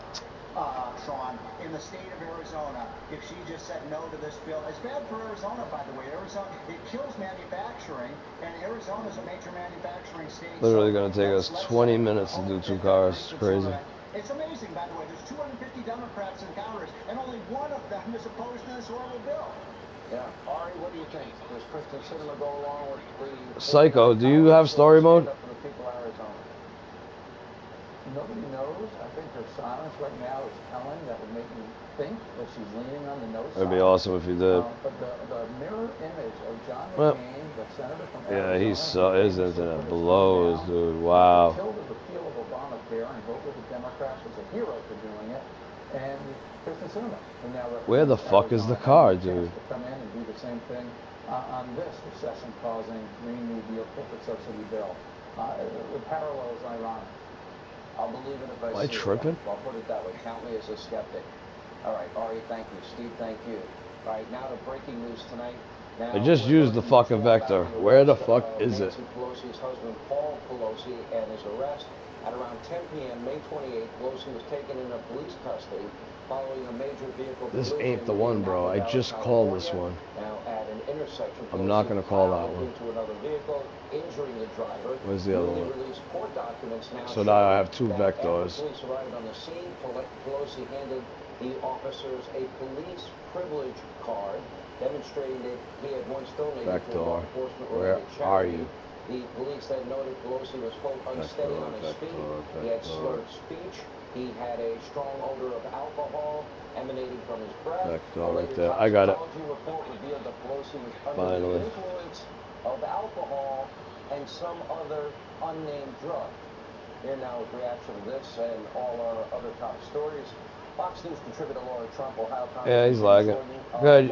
[SPEAKER 12] Sean, in the state of Arizona if she just said no to this bill. It's bad for Arizona, by the way. Arizona, it kills manufacturing, and Arizona's a major manufacturing state.
[SPEAKER 2] Literally
[SPEAKER 12] so
[SPEAKER 2] going to take us 20 minutes to do two cars. It's crazy.
[SPEAKER 12] It's amazing, by the way. There's 250 Democrats in Congress, and only one of them is opposed to this horrible bill.
[SPEAKER 3] Yeah. Ari, what do you think? Does Kristen Sinema go along with the...
[SPEAKER 2] Psycho, do you have story mode?
[SPEAKER 1] Nobody knows. I think her silence right now is telling. That would make me think that she's leaning on the no side.
[SPEAKER 2] It'd be awesome if you did.
[SPEAKER 1] But the mirror image of John
[SPEAKER 2] Well,
[SPEAKER 1] McCain, the senator from
[SPEAKER 2] yeah,
[SPEAKER 1] Arizona,
[SPEAKER 2] his internet blows, dude. Wow.
[SPEAKER 1] killed the repeal of Obamacare and vote with the Democrats was a hero for doing it. And Kristen Sinema. And now
[SPEAKER 2] Where the fuck is the car, dude?
[SPEAKER 1] to come in and do the same thing on this recession-causing Green New Deal corporate subsidy bill. The parallel is ironic.
[SPEAKER 3] I'll believe it if I
[SPEAKER 2] Am I
[SPEAKER 3] see
[SPEAKER 2] tripping?
[SPEAKER 3] it. I'll put it that way. Count me as a skeptic. All right, Ari, thank you. Steve, thank you. All right, now the breaking news tonight. Now,
[SPEAKER 2] I just used the fucking vector. Where the fuck is it?
[SPEAKER 3] Nancy Pelosi's husband, Paul Pelosi, and his arrest. At around 10 p.m., May 28th, Pelosi was taken into police custody following a major vehicle
[SPEAKER 2] This
[SPEAKER 3] collision
[SPEAKER 2] ain't the one, bro. I just called this one.
[SPEAKER 3] Now, at an intersection,
[SPEAKER 2] I'm not gonna call that one.
[SPEAKER 3] into another vehicle, injuring the driver.
[SPEAKER 2] Where's the other
[SPEAKER 3] Newly
[SPEAKER 2] one?
[SPEAKER 3] released court documents now
[SPEAKER 2] So now I have two
[SPEAKER 3] show that after
[SPEAKER 2] vectors.
[SPEAKER 3] Police arrived on the scene. Pelosi handed the officers a police privilege card demonstrating that he had once donated to a law
[SPEAKER 2] Vector.
[SPEAKER 3] enforcement
[SPEAKER 2] Where
[SPEAKER 3] related
[SPEAKER 2] are
[SPEAKER 3] charity.
[SPEAKER 2] you?
[SPEAKER 3] The police then noted Pelosi was, quote, unsteady on his feet. He had slurred speech. He had a strong odor of alcohol emanating from his breath.
[SPEAKER 2] Vector
[SPEAKER 3] A
[SPEAKER 2] right
[SPEAKER 3] later
[SPEAKER 2] there. I got it.
[SPEAKER 3] toxicology report revealed that Pelosi was under
[SPEAKER 2] Finally.
[SPEAKER 3] the influence of alcohol and some other unnamed drug. Here now with reaction to this and all our other top stories. Fox News contributor Laura Trump, Ohio.
[SPEAKER 2] Yeah, he's lagging. Good.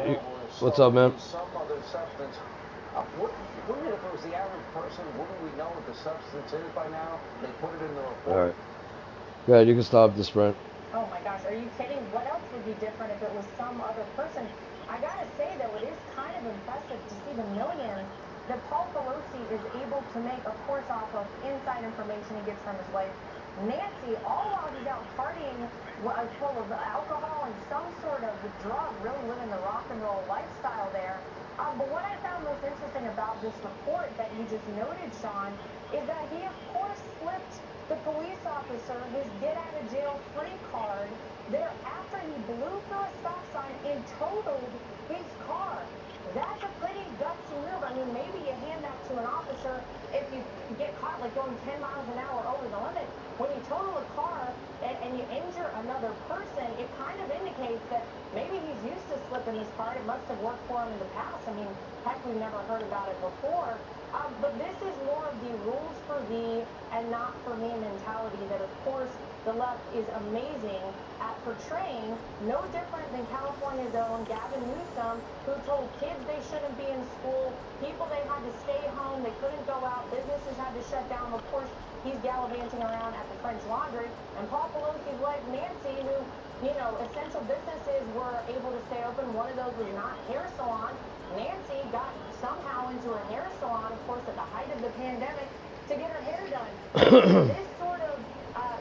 [SPEAKER 2] What's up, man?
[SPEAKER 3] Some other substance. Wouldn't it, if it was the average person, wouldn't we know what the substance is by now? They put it in the report.
[SPEAKER 2] Alright. Go ahead, you can stop the sprint.
[SPEAKER 13] Oh my gosh, are you kidding? What else would be different if it was some other person? I gotta say though, it is kind of impressive to see the millions that Paul Pelosi is able to make, of course, off of inside information he gets from his wife, Nancy, all while he's out partying full of alcohol and some sort of drug, really living the rock and roll lifestyle there. But what I found most interesting about this report that you just noted, Sean, is that he, of course, slipped the police officer his get-out-of-jail-free card there after he blew through a stop sign and totaled his car. That's a pretty gutsy move. I mean, maybe you hand that to an officer if you get caught, like like going 10 miles an hour over the limit. When you total a car and you injure another person, it kind of indicates that maybe he's used to slipping his car. It must have worked for him in the past. I mean, heck, we've never heard about it before. But this is more of the rules for thee and not for me mentality that, of course, the left is amazing at portraying, no different than California's own Gavin Newsom, who told kids they shouldn't be in school, people they had to stay home, they couldn't go out, businesses had to shut down. Of course, he's gallivanting around at the French Laundry. And Paul Pelosi's wife, Nancy, who, you know, essential businesses were able to stay open. One of those was not hair salon. Nancy got somehow into a hair salon, of course, at the height of the pandemic, to get her hair done. This sort of,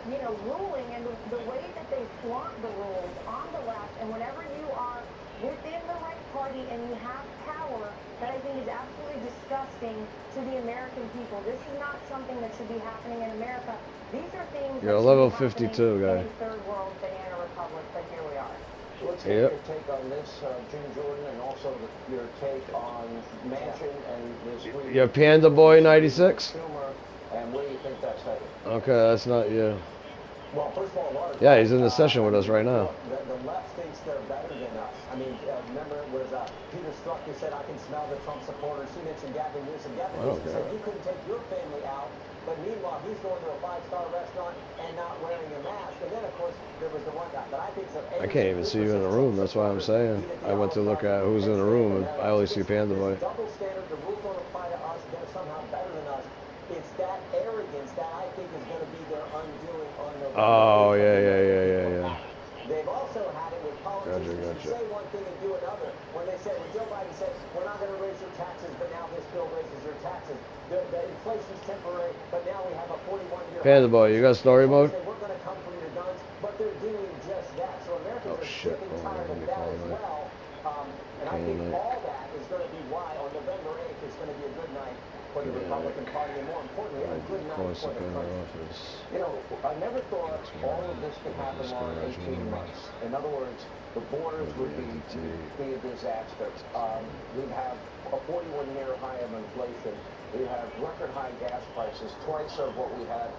[SPEAKER 13] you know, ruling and the way that they flaunt the rules on the left, and whenever you are within the right party and you have power, that I think is absolutely disgusting to the American people. This is not something that should be happening in America. These are things
[SPEAKER 2] You're
[SPEAKER 13] that
[SPEAKER 2] level
[SPEAKER 13] should be
[SPEAKER 2] 52, guy.
[SPEAKER 13] in a third world banana republic, but here we are.
[SPEAKER 3] Let's get your take on this, Jim Jordan, and also your take on Manchin and this.
[SPEAKER 2] Your Panda Boy 96?
[SPEAKER 3] And where do you think that's headed?
[SPEAKER 2] Okay, that's not you.
[SPEAKER 12] Well, first of all, a lot of
[SPEAKER 2] Yeah, he's in the session with us right now.
[SPEAKER 12] The left thinks they're better than us. I mean, remember it was Peter Strzok who said, I can smell the Trump supporters. He mentioned Gavin Newsom. Gavin Newsom said you couldn't take your family out. But meanwhile, he's going to a five-star restaurant and not wearing a mask. And then, of course, there was the one guy. But I think so.
[SPEAKER 2] I can't even see you in the room. That's why I'm saying. I went to look at who's in the room, and I only see Panda Boy.
[SPEAKER 12] Double standard. The rules don't apply to us. They're somehow better than us. It's that arrogance that I think is going to be their undoing on November.
[SPEAKER 2] Oh, yeah.
[SPEAKER 12] They've also had it with politicians who say one thing and do another. When they said, when Joe Biden said, we're not going to raise your taxes, but now this bill raises your taxes. The inflation's temporary, but now we have a 41-year...
[SPEAKER 2] Panda Boy, you got story mode?
[SPEAKER 12] We're going to come for your guns, but they're doing just that. So Americans are sick and tired of that as well. And I think all that is going to be why on November 8th it's going to be a good night for the Republican Party, and more importantly, a good night for the country. You know, I never thought all of this could happen in 18 months. In other words, the borders would be a disaster. We'd have a 41-year high of inflation. We have record high gas prices, twice of what we had,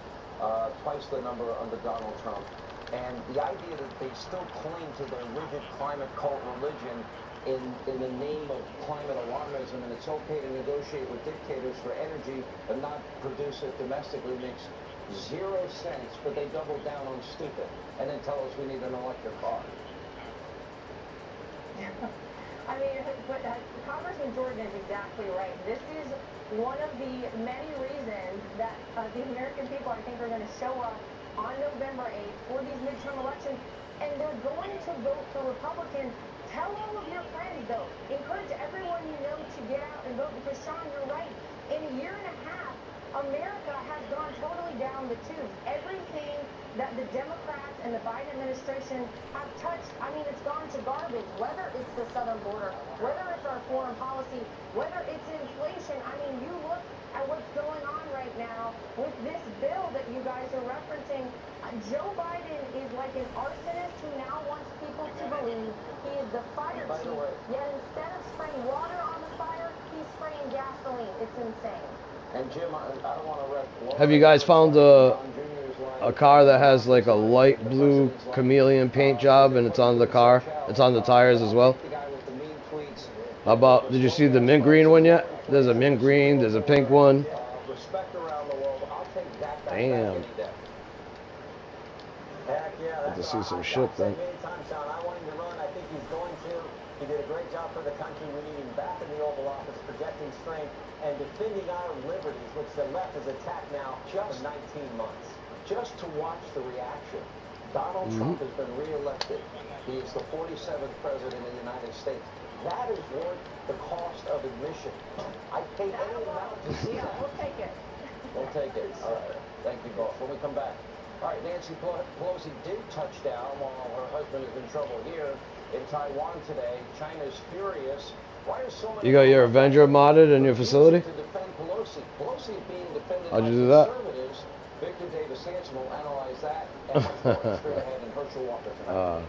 [SPEAKER 12] twice the number under Donald Trump. And the idea that they still cling to their rigid climate cult religion in the name of climate alarmism, and it's okay to negotiate with dictators for energy but not produce it domestically makes zero sense, but they double down on stupid and then tell us we need an electric car.
[SPEAKER 13] I mean, but Congressman Jordan is exactly right. This is one of the many reasons that the American people, I think, are going to show up on November 8th for these midterm elections, and they're going to vote for Republicans. Tell all of your friends, though. Encourage everyone you know to get out and vote, because, Sean, you're right. In a year and a half, America has gone totally down the tubes. Everything that the Democrats and the Biden administration have touched, I mean, it's gone to garbage. Whether it's the southern border, whether it's our foreign policy, whether it's inflation. I mean, you look at what's going on right now with this bill that you guys are referencing. Joe Biden is like an arsonist who now wants people to believe he is the fire chief. Yet instead of spraying water on the fire, he's spraying gasoline. It's insane.
[SPEAKER 3] And Jim, I don't want to wreck.
[SPEAKER 2] Have you guys found a car that has like a light blue chameleon paint job, and it's on the car? It's on the tires as well? How about, did you see the mint green one yet? There's a mint green, there's a pink one. Damn.
[SPEAKER 12] Heck yeah,
[SPEAKER 2] Good to see some shit then.
[SPEAKER 12] I want him to run. I think he's going to. He did a great job for the country. We need him back in the Oval Office, projecting strength and defending our liberties, which the left has attacked now for 19 months.
[SPEAKER 3] Just to watch the reaction. Donald Trump has been reelected. He is the 47th president of the United States. That is worth the cost of admission. I'd pay any amount to see that.
[SPEAKER 13] We'll take it.
[SPEAKER 3] We'll take it. All right. Thank you both. When we come back. All right, Nancy Pelosi did touch down while her husband is in trouble here in Taiwan today. China's furious. Why are so many...
[SPEAKER 2] You got your Avenger modded in your facility?
[SPEAKER 3] ...to defend Pelosi? Pelosi is being defended
[SPEAKER 2] How'd
[SPEAKER 3] by
[SPEAKER 2] you do that?
[SPEAKER 3] conservatives. Victor Davis Hanson will analyze that and much more straight ahead in Herschel Walker tonight.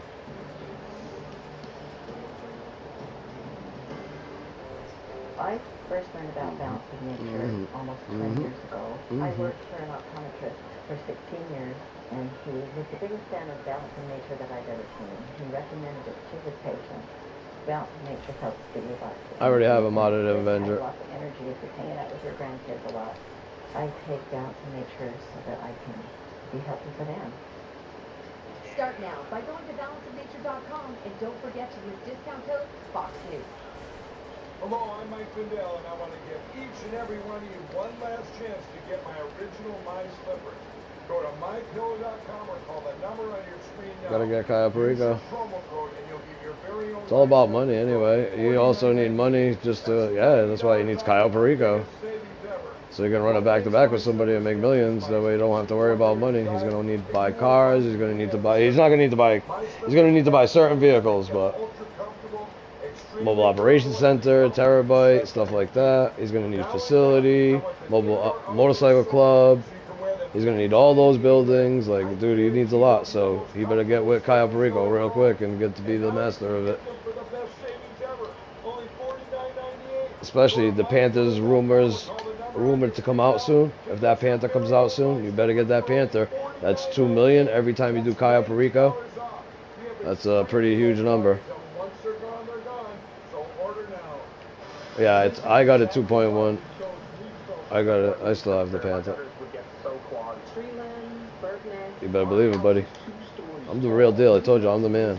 [SPEAKER 14] I first learned about balance of nature almost 20 years ago. I worked for an optometrist for 16 years, and he was the biggest fan of balance of nature that I've ever seen. He recommended it to his patients. Balance of nature helps give you lots of
[SPEAKER 2] I already have a modded Avenger.
[SPEAKER 14] lots of energy if you're hanging out with your grandkids a lot. I take balance of nature so that I can be helpful for them.
[SPEAKER 5] Start now by going to balanceofnature.com and don't forget to use discount code FOXNEWS.
[SPEAKER 15] Hello, I'm Mike Findell, and I want to give each and every one of you one last chance to get my original My Slippers. Go to mypillow.com or call the number on your screen now.
[SPEAKER 2] Gotta get Cayo Perico.
[SPEAKER 15] Promo code and you'll get your very own.
[SPEAKER 2] It's all about money anyway. You also need money just to, yeah, that's why he needs Cayo Perico. So you can run it back to back with somebody and make millions. That way you don't have to worry about money. He's gonna need to buy cars. He's gonna need to buy. He's not gonna need to buy. He's gonna need to buy certain vehicles, but mobile operations center, terabyte, stuff like that. He's gonna need facility, mobile motorcycle club. He's gonna need all those buildings. Like, dude, he needs a lot. So he better get with Cayo Perico real quick and get to be the master of it. Especially the Panthers rumored to come out soon. If that Panther comes out soon, you better get that Panther. That's $2 million every time you do Cayo Perico. That's a pretty huge number. Yeah, it's. I got a 2.1. I got it. I still have the Panther. You better believe it, buddy. I'm the real deal. I told you, I'm the man.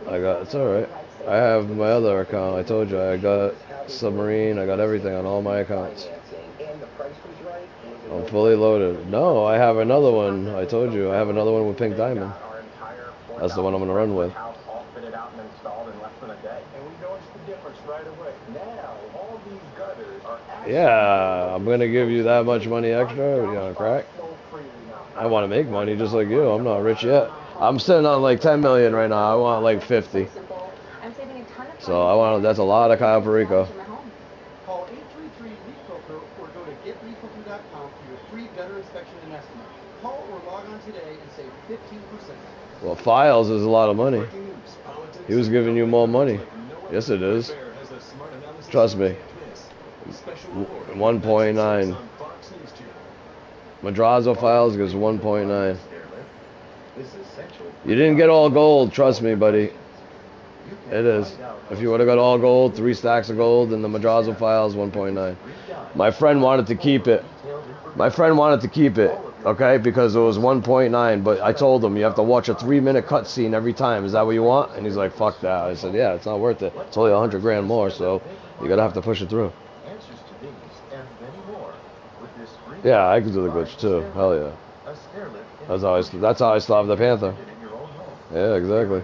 [SPEAKER 2] I got. It's all right. I have my other account. I told you, I got Submarine. I got everything on all my accounts. I'm fully loaded. No, I have another one. I told you, I have another one with Pink Diamond. That's the one I'm gonna run with. Yeah, I'm gonna give you that much money extra. You gonna crack? I want to make money just like you. I'm not rich yet. I'm sitting on like 10 million right now. I want like 50. So I want. That's a lot of Cayo Perico.
[SPEAKER 16] Call 833-LEAF-FILTER or go to getleaffilter.com for your free gutter inspection and estimate. Call or log on today and save 15%.
[SPEAKER 2] Well, Files is a lot of money. He was giving you more money. Yes, it is. Trust me. 1.9. Madrazo Files gives 1.9. You didn't get all gold, trust me, buddy. It is. If you would have got all gold, 3 stacks of gold, and the Madrazo Files, 1.9. My friend wanted to keep it. Okay, because it was 1.9, but I told him you have to watch a 3-minute cutscene every time. Is that what you want? And he's like, fuck that. I said, yeah, it's not worth it. It's only 100 grand more, so you're gonna have to push it through. Yeah, I can do the glitch too. Hell yeah. That's how I still have the Panther. Yeah, exactly.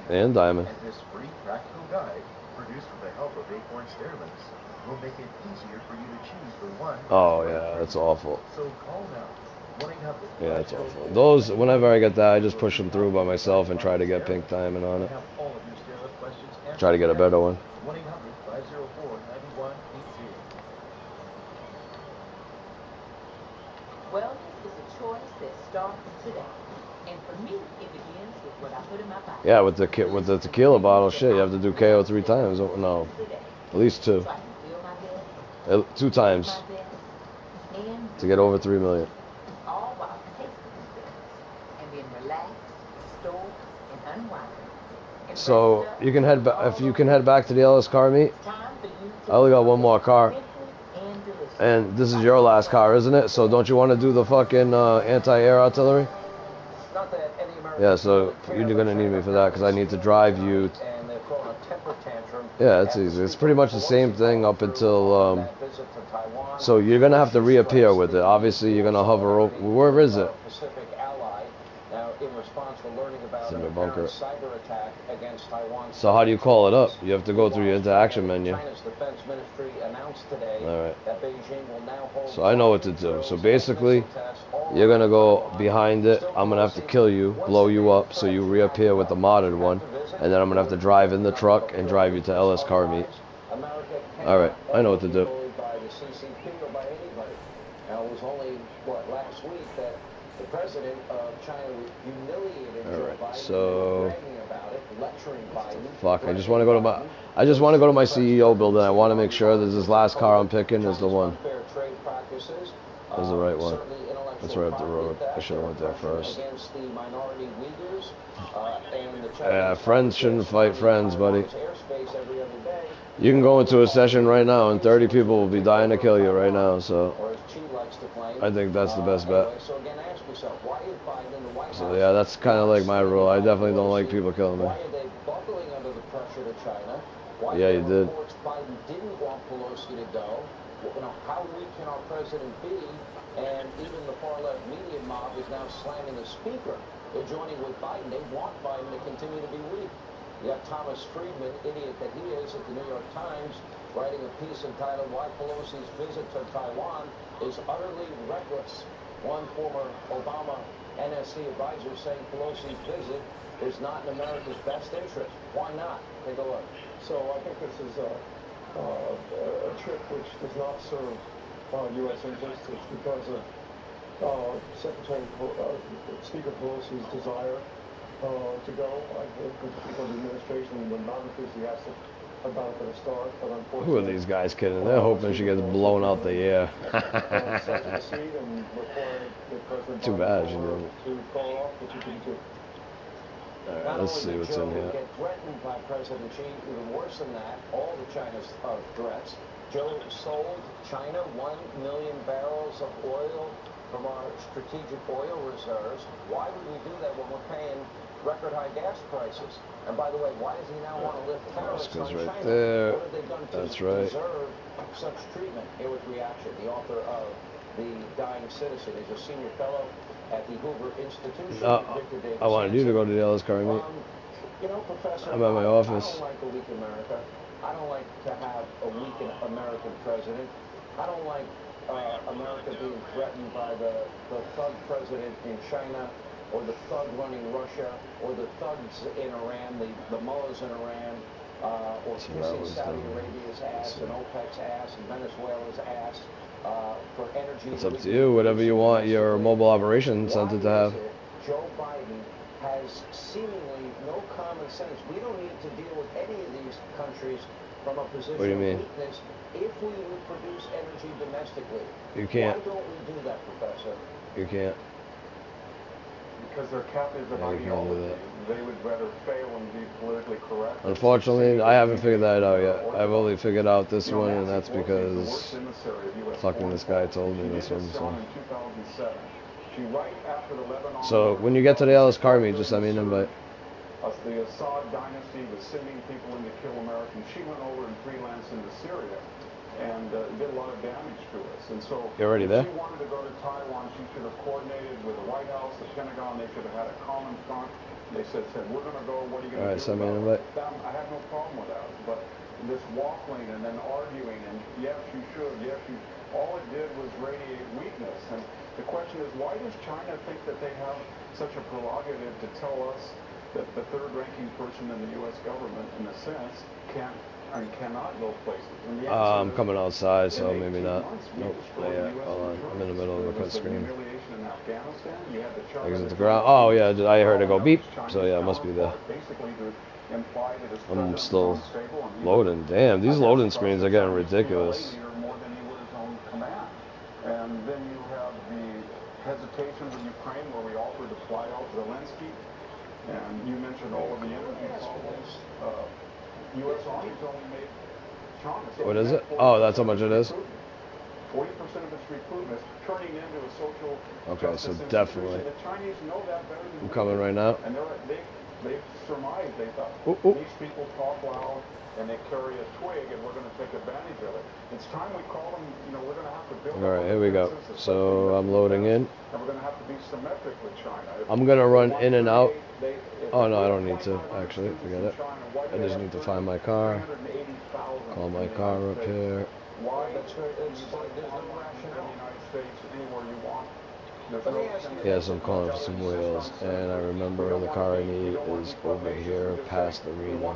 [SPEAKER 2] And Diamond. Oh yeah, that's awful. Yeah, it's awful. Those, whenever I get that, I just push them through by myself and try to get Pink Diamond on it. Try to get a better one.
[SPEAKER 17] Wellness is a choice that starts today. And for me, it begins with what I put in my body.
[SPEAKER 2] Yeah, with the tequila bottle, shit, you have to do KO 3 times. No, at least 2. 2 times to get over 3 million.
[SPEAKER 17] All while tasting and being relaxed, stored, and unwind.
[SPEAKER 2] So you can head back if you can head back to the Ellis car meet. I only got one more car, and this is your last car, isn't it? So don't you want to do the fucking anti-air artillery? Yeah, so you're gonna need me for that because I need to drive you. Yeah, it's easy. It's pretty much the same thing up until. So you're gonna have to reappear with it. Obviously, you're gonna hover over. Where is it? It's in the bunker. So how do you call it up? You have to go through your interaction menu. Alright. So I know what to do. So basically, you're gonna go behind it. I'm gonna have to kill you, blow you up, so you reappear with the modded one, and then I'm gonna have to drive in the truck and drive you to Ellis car meet. Alright, I know what to do.
[SPEAKER 3] The president of China humiliated Joe
[SPEAKER 2] Alright,
[SPEAKER 3] Biden,
[SPEAKER 2] so
[SPEAKER 3] bragging about it, lecturing Biden.
[SPEAKER 2] fuck, I just want to go to my CEO building. I want to make sure that this last car I'm picking is the one.
[SPEAKER 3] Unfair trade practices,
[SPEAKER 2] Is the right one.
[SPEAKER 3] certainly intellectual
[SPEAKER 2] That's right up the road.
[SPEAKER 3] property
[SPEAKER 2] I should have went there
[SPEAKER 3] theft,
[SPEAKER 2] first.
[SPEAKER 3] against the minority Uyghurs, and the
[SPEAKER 2] Yeah,
[SPEAKER 3] Chinese
[SPEAKER 2] friends shouldn't fight friends, buddy.
[SPEAKER 3] airspace every other day.
[SPEAKER 2] You can go into a session right now and 30 people will be dying to kill you right now, so
[SPEAKER 3] Or as Xi likes to claim.
[SPEAKER 2] I think that's the best bet.
[SPEAKER 3] Anyway, so again, ask yourself, why is Biden in the White House?
[SPEAKER 2] So yeah, that's kind of like my rule. I definitely don't like people killing me.
[SPEAKER 3] Why are they buckling under the pressure to China? Why
[SPEAKER 2] Yeah, you did.
[SPEAKER 3] reports Biden didn't want Pelosi to go? You know, how weak can our president be? And even the far-left media mob is now slamming the speaker. They're joining with Biden. They want Biden to continue to be weak. You got Thomas Friedman, idiot that he is, at the New York Times, writing a piece entitled "Why Pelosi's Visit to Taiwan is Utterly Reckless." One former Obama NSC advisor saying Pelosi's visit is not in America's best interest. Why not? Take a look.
[SPEAKER 6] So I think this is a trip which does not serve U.S. interests. It's because of Speaker Pelosi's desire to go. I think because the administration were not enthusiastic about it at the start, but unfortunately...
[SPEAKER 2] Who are these guys kidding? They're hoping she gets blown out the air. Too bad she didn't. Alright, let's see what's in here.
[SPEAKER 3] Get threatened by President Xi, even worse than that, all the China's threats. Joe sold China 1 million barrels of oil from our strategic oil reserves. Why would we do that when we're paying record high gas prices? And by the way, why does he now want to lift tariffs on China?
[SPEAKER 2] Right there.
[SPEAKER 3] What have they done to deserve such treatment? Here was reaction. The author of The Dying Citizen is a senior fellow at the Hoover Institution.
[SPEAKER 2] I wanted you to go to the Ellis Car meet.
[SPEAKER 3] You know, Professor,
[SPEAKER 2] I'm at my office.
[SPEAKER 3] I don't like a weak America. I don't like to have a weak American president. I don't like America being threatened by the thug president in China, or the thug running Russia, or the thugs in Iran, the mullahs in Iran, or kissing Saudi Arabia's ass and OPEC's ass and Venezuela's ass for energy.
[SPEAKER 2] It's up to you, whatever you want your mobile operation center to have.
[SPEAKER 3] Joe Biden has seemingly no common sense. We don't need to deal with any of these countries from a position
[SPEAKER 2] What do you mean?
[SPEAKER 3] of weakness if we would produce energy domestically.
[SPEAKER 2] You can't.
[SPEAKER 3] Why don't we do that, Professor?
[SPEAKER 2] You can't.
[SPEAKER 6] Because they're captives of ideology. They would rather fail and be politically correct.
[SPEAKER 2] Unfortunately, I haven't figured that out yet. I've only figured out this one, and that's because fucking this guy told me this one. So when you get to the Ellis Car meet, just send me an invite.
[SPEAKER 6] The Assad dynasty was sending people in to kill Americans. She went over and freelanced into Syria and did a lot of damage to us. And so
[SPEAKER 2] you're already there?
[SPEAKER 6] If she wanted to go to Taiwan, she should have coordinated with the White House, the Pentagon. They should have had a common front. They said, we're going to go. What are you going to do?
[SPEAKER 2] All right, send me an invite.
[SPEAKER 6] I have no problem with that. But this waffling and then arguing and yes, you should, yes, you. All it did was radiate weakness. And the question is, why does China think that they have such a prerogative to tell us that the third-ranking person in the U.S. government, in a sense, can't and cannot go places?
[SPEAKER 2] I'm coming outside, so maybe not. Nope, not yet. Hold on. I'm in the middle of a cut screen. Exit the ground. Oh, yeah, I heard it go beep. So, yeah, it must be there. I'm still loading. Damn, these loading screens are getting ridiculous.
[SPEAKER 6] And then you have the hesitations in Ukraine where we offered to fly out Zelensky. And you mentioned all of the energy problems. U.S. Army's only made China.
[SPEAKER 2] What is it? Oh, that's how much it is?
[SPEAKER 6] 40% of its recruitment is turning into a social
[SPEAKER 2] okay, so definitely.
[SPEAKER 6] The Chinese know that better than
[SPEAKER 2] I'm coming right now.
[SPEAKER 6] And they surmised, they thought, these people talk loud and they carry a twig and we're going to take advantage of it. It's time we call them, we're going to have to build
[SPEAKER 2] all right, here we go. So I'm loading in.
[SPEAKER 6] And we're going to have to be symmetric with China.
[SPEAKER 2] I'm going to run in and out. Oh, no, I don't need to, actually. Forget it. I just need to find my car. Call my car up here.
[SPEAKER 6] Why? There's no rationale in the United States anywhere you want.
[SPEAKER 2] Yes, I'm calling for some wheels, and I remember the car I need is over here past the arena.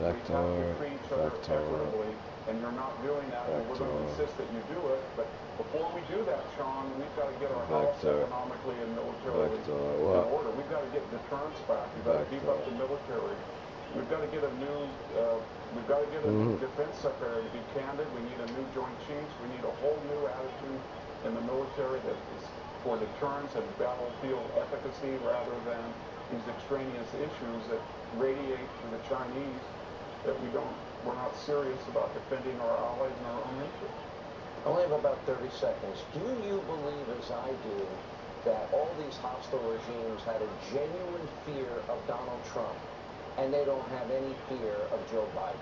[SPEAKER 2] Vector.
[SPEAKER 18] And you're not doing that, and we're going to insist that you do it. But before we do that, Sean, we've got to get our house economically and militarily in order. We've got to get deterrence back. We've got to beef up the military. We've got to get a new, new defense secretary. To be candid, we need a new joint chiefs. We need a whole new attitude in the military that is for deterrence and battlefield efficacy rather than these extraneous issues that radiate to the Chinese that we're not serious about defending our allies and our own interests.
[SPEAKER 3] I only have about 30 seconds. Do you believe, as I do, that all these hostile regimes had a genuine fear of Donald Trump, and they don't have any fear of Joe Biden?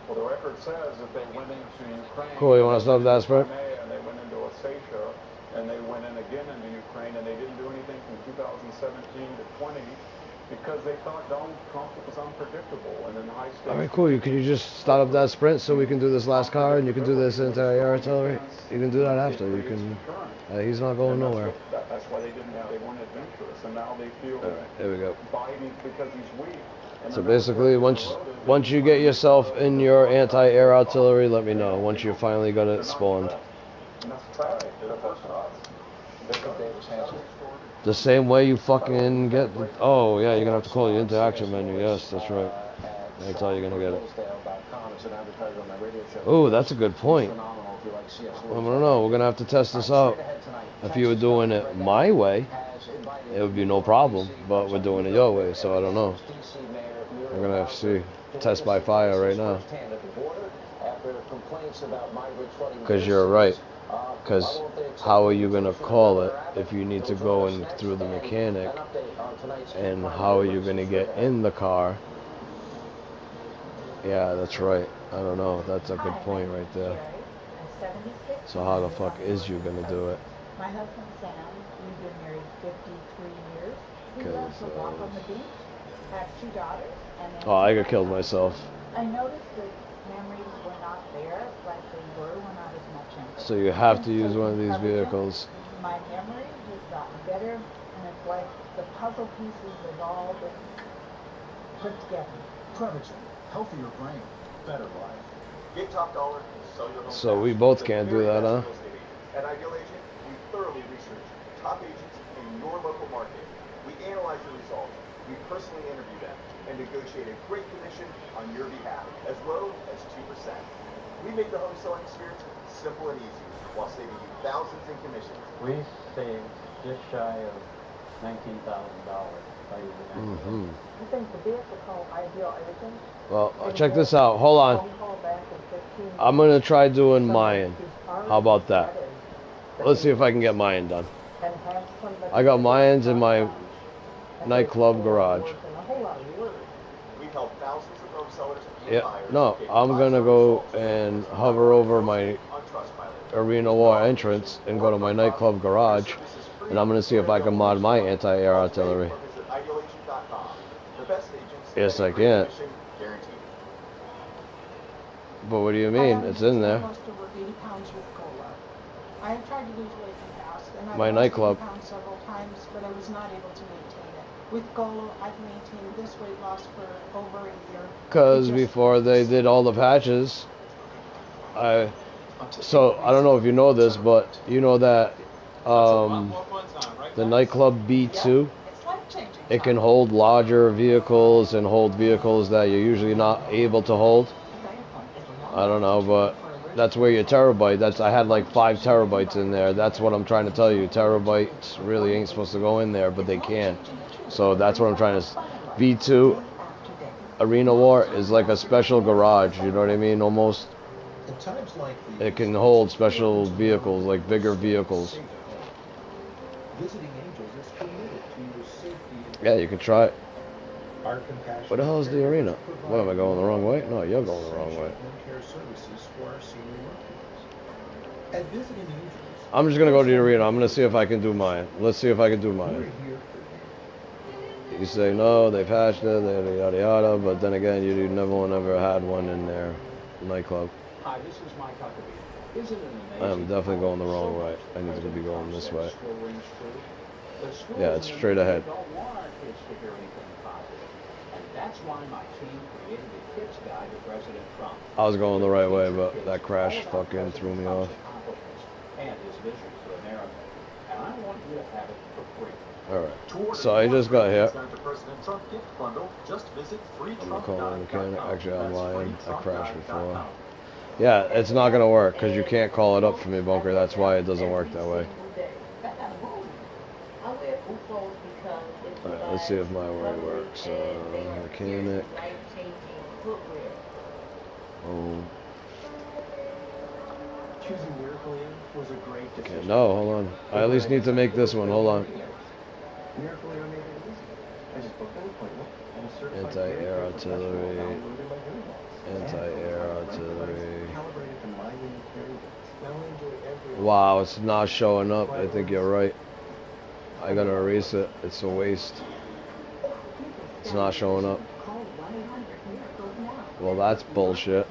[SPEAKER 18] Well, the record says that they went into Ukraine.
[SPEAKER 2] Cool, you want to stop that, Sprint?
[SPEAKER 18] And they went into Ossetia, and they went in again into Ukraine, and they didn't do anything from 2017 to 20 because they thought Donald Trump was unpredictable and in high stakes.
[SPEAKER 2] All right, cool. Can you just start up that Sprint so we can do this last car, and you can do this entire artillery? You can do that after. You can. He's not going nowhere.
[SPEAKER 18] That's why they weren't adventurous, and now they feel.
[SPEAKER 2] All right, there we go.
[SPEAKER 18] Biden because he's weak.
[SPEAKER 2] So basically, once you get yourself in your anti-air artillery, let me know. Once you finally got it spawned. The same way you fucking get. Oh yeah, you're gonna have to call the interaction menu. Yes, that's right. That's how you're gonna get it. Oh, that's a good point. I don't know. We're gonna have to test this out. If you were doing it my way, it would be no problem. But we're doing it your way, so I don't know. We're gonna have to see. Test by fire right now. Because you're right. Because how are you gonna call it if you need to go in through the mechanic? And how are you gonna get in the car? Yeah, that's right. I don't know. That's a good point right there. So how the fuck is you gonna do it?
[SPEAKER 17] My husband Sam, we've been married 53 years. He loves to walk on the beach, have 2 daughters, and then...
[SPEAKER 2] Oh, I got killed myself.
[SPEAKER 17] I noticed that memories were not there like they were when I was much younger.
[SPEAKER 2] So you have to use one of these vehicles.
[SPEAKER 17] My memory has gotten better, and it's like the puzzle pieces have all been put together.
[SPEAKER 19] Prevagen, healthier brain, better life. Get top dollar and sell your home.
[SPEAKER 2] So we both can't do that, huh?
[SPEAKER 19] At Ideal Agent, we thoroughly research top agents in your local market. We analyze the results, we personally interview them, and negotiate a great commission on your behalf, as low as 2%. We make the home selling experience simple and easy, while saving you thousands in commissions.
[SPEAKER 20] We saved just shy of $19,000 by using that.
[SPEAKER 17] You think the vehicle called Ideal Agent?
[SPEAKER 2] Well, check this out. Hold on. I'm gonna try doing mine. How about that? Let's see if I can get mine done. I got mines in my nightclub garage.
[SPEAKER 19] We've helped thousands of home sellers.
[SPEAKER 2] Yeah, no, I'm gonna go and hover over my Arena War entrance and go to my nightclub garage, and I'm gonna see if I can mod my anti-air artillery. Yes, I can. But what do you mean? It's in there.
[SPEAKER 8] I have tried to lose weight in the past, and I've
[SPEAKER 2] My
[SPEAKER 8] lost
[SPEAKER 2] nightclub.
[SPEAKER 8] 80 pounds several times, but I was not able to maintain it. With Golo, I've maintained this weight loss for over a year.
[SPEAKER 2] Because before they did all the patches, so I don't know if you know this, but you know that the nightclub B2, it can hold larger vehicles and hold vehicles that you're usually not able to hold. I don't know, but that's where your terabyte, I had like 5 terabytes in there. That's what I'm trying to tell you. Terabytes really ain't supposed to go in there, but they can. So that's what I'm trying to, V2 Arena War is like a special garage, you know what I mean, almost. It can hold special vehicles, like bigger vehicles. Yeah, you can try it. What the hell is the arena? What, am I going the wrong way? No, you're going the wrong way. I'm just gonna go to the arena. I'm gonna see if I can do mine. Let's see if I can do mine. You say no, they patched it, yada yada yada, but then again, you never had one in their nightclub.
[SPEAKER 12] Hi, this is Mike Huckabee.
[SPEAKER 3] Isn't it amazing?
[SPEAKER 2] I am definitely going the wrong way. I need to be going this way. Yeah, it's straight ahead.
[SPEAKER 3] Don't want kids to hear anything positive. And that's why my team created a kids guide to President Trump.
[SPEAKER 2] I was going the right way, but that crash fucking threw me off.
[SPEAKER 3] And his vision for America. And I want you to have it for free.
[SPEAKER 2] Alright, so I just got here. I'm calling the mechanic. Actually, I'm lying. I crashed before. Yeah, it's not going to work because you can't call it up for me, Bunker. That's why it doesn't work that way. Alright, let's see if my way works. Mechanic. Oh. Okay, no, hold on. I at least need to make this one. Hold on. Anti-air artillery. Anti-air artillery. Wow, it's not showing up. I think you're right. I gotta erase it. It's a waste. It's not showing up. Well, that's bullshit.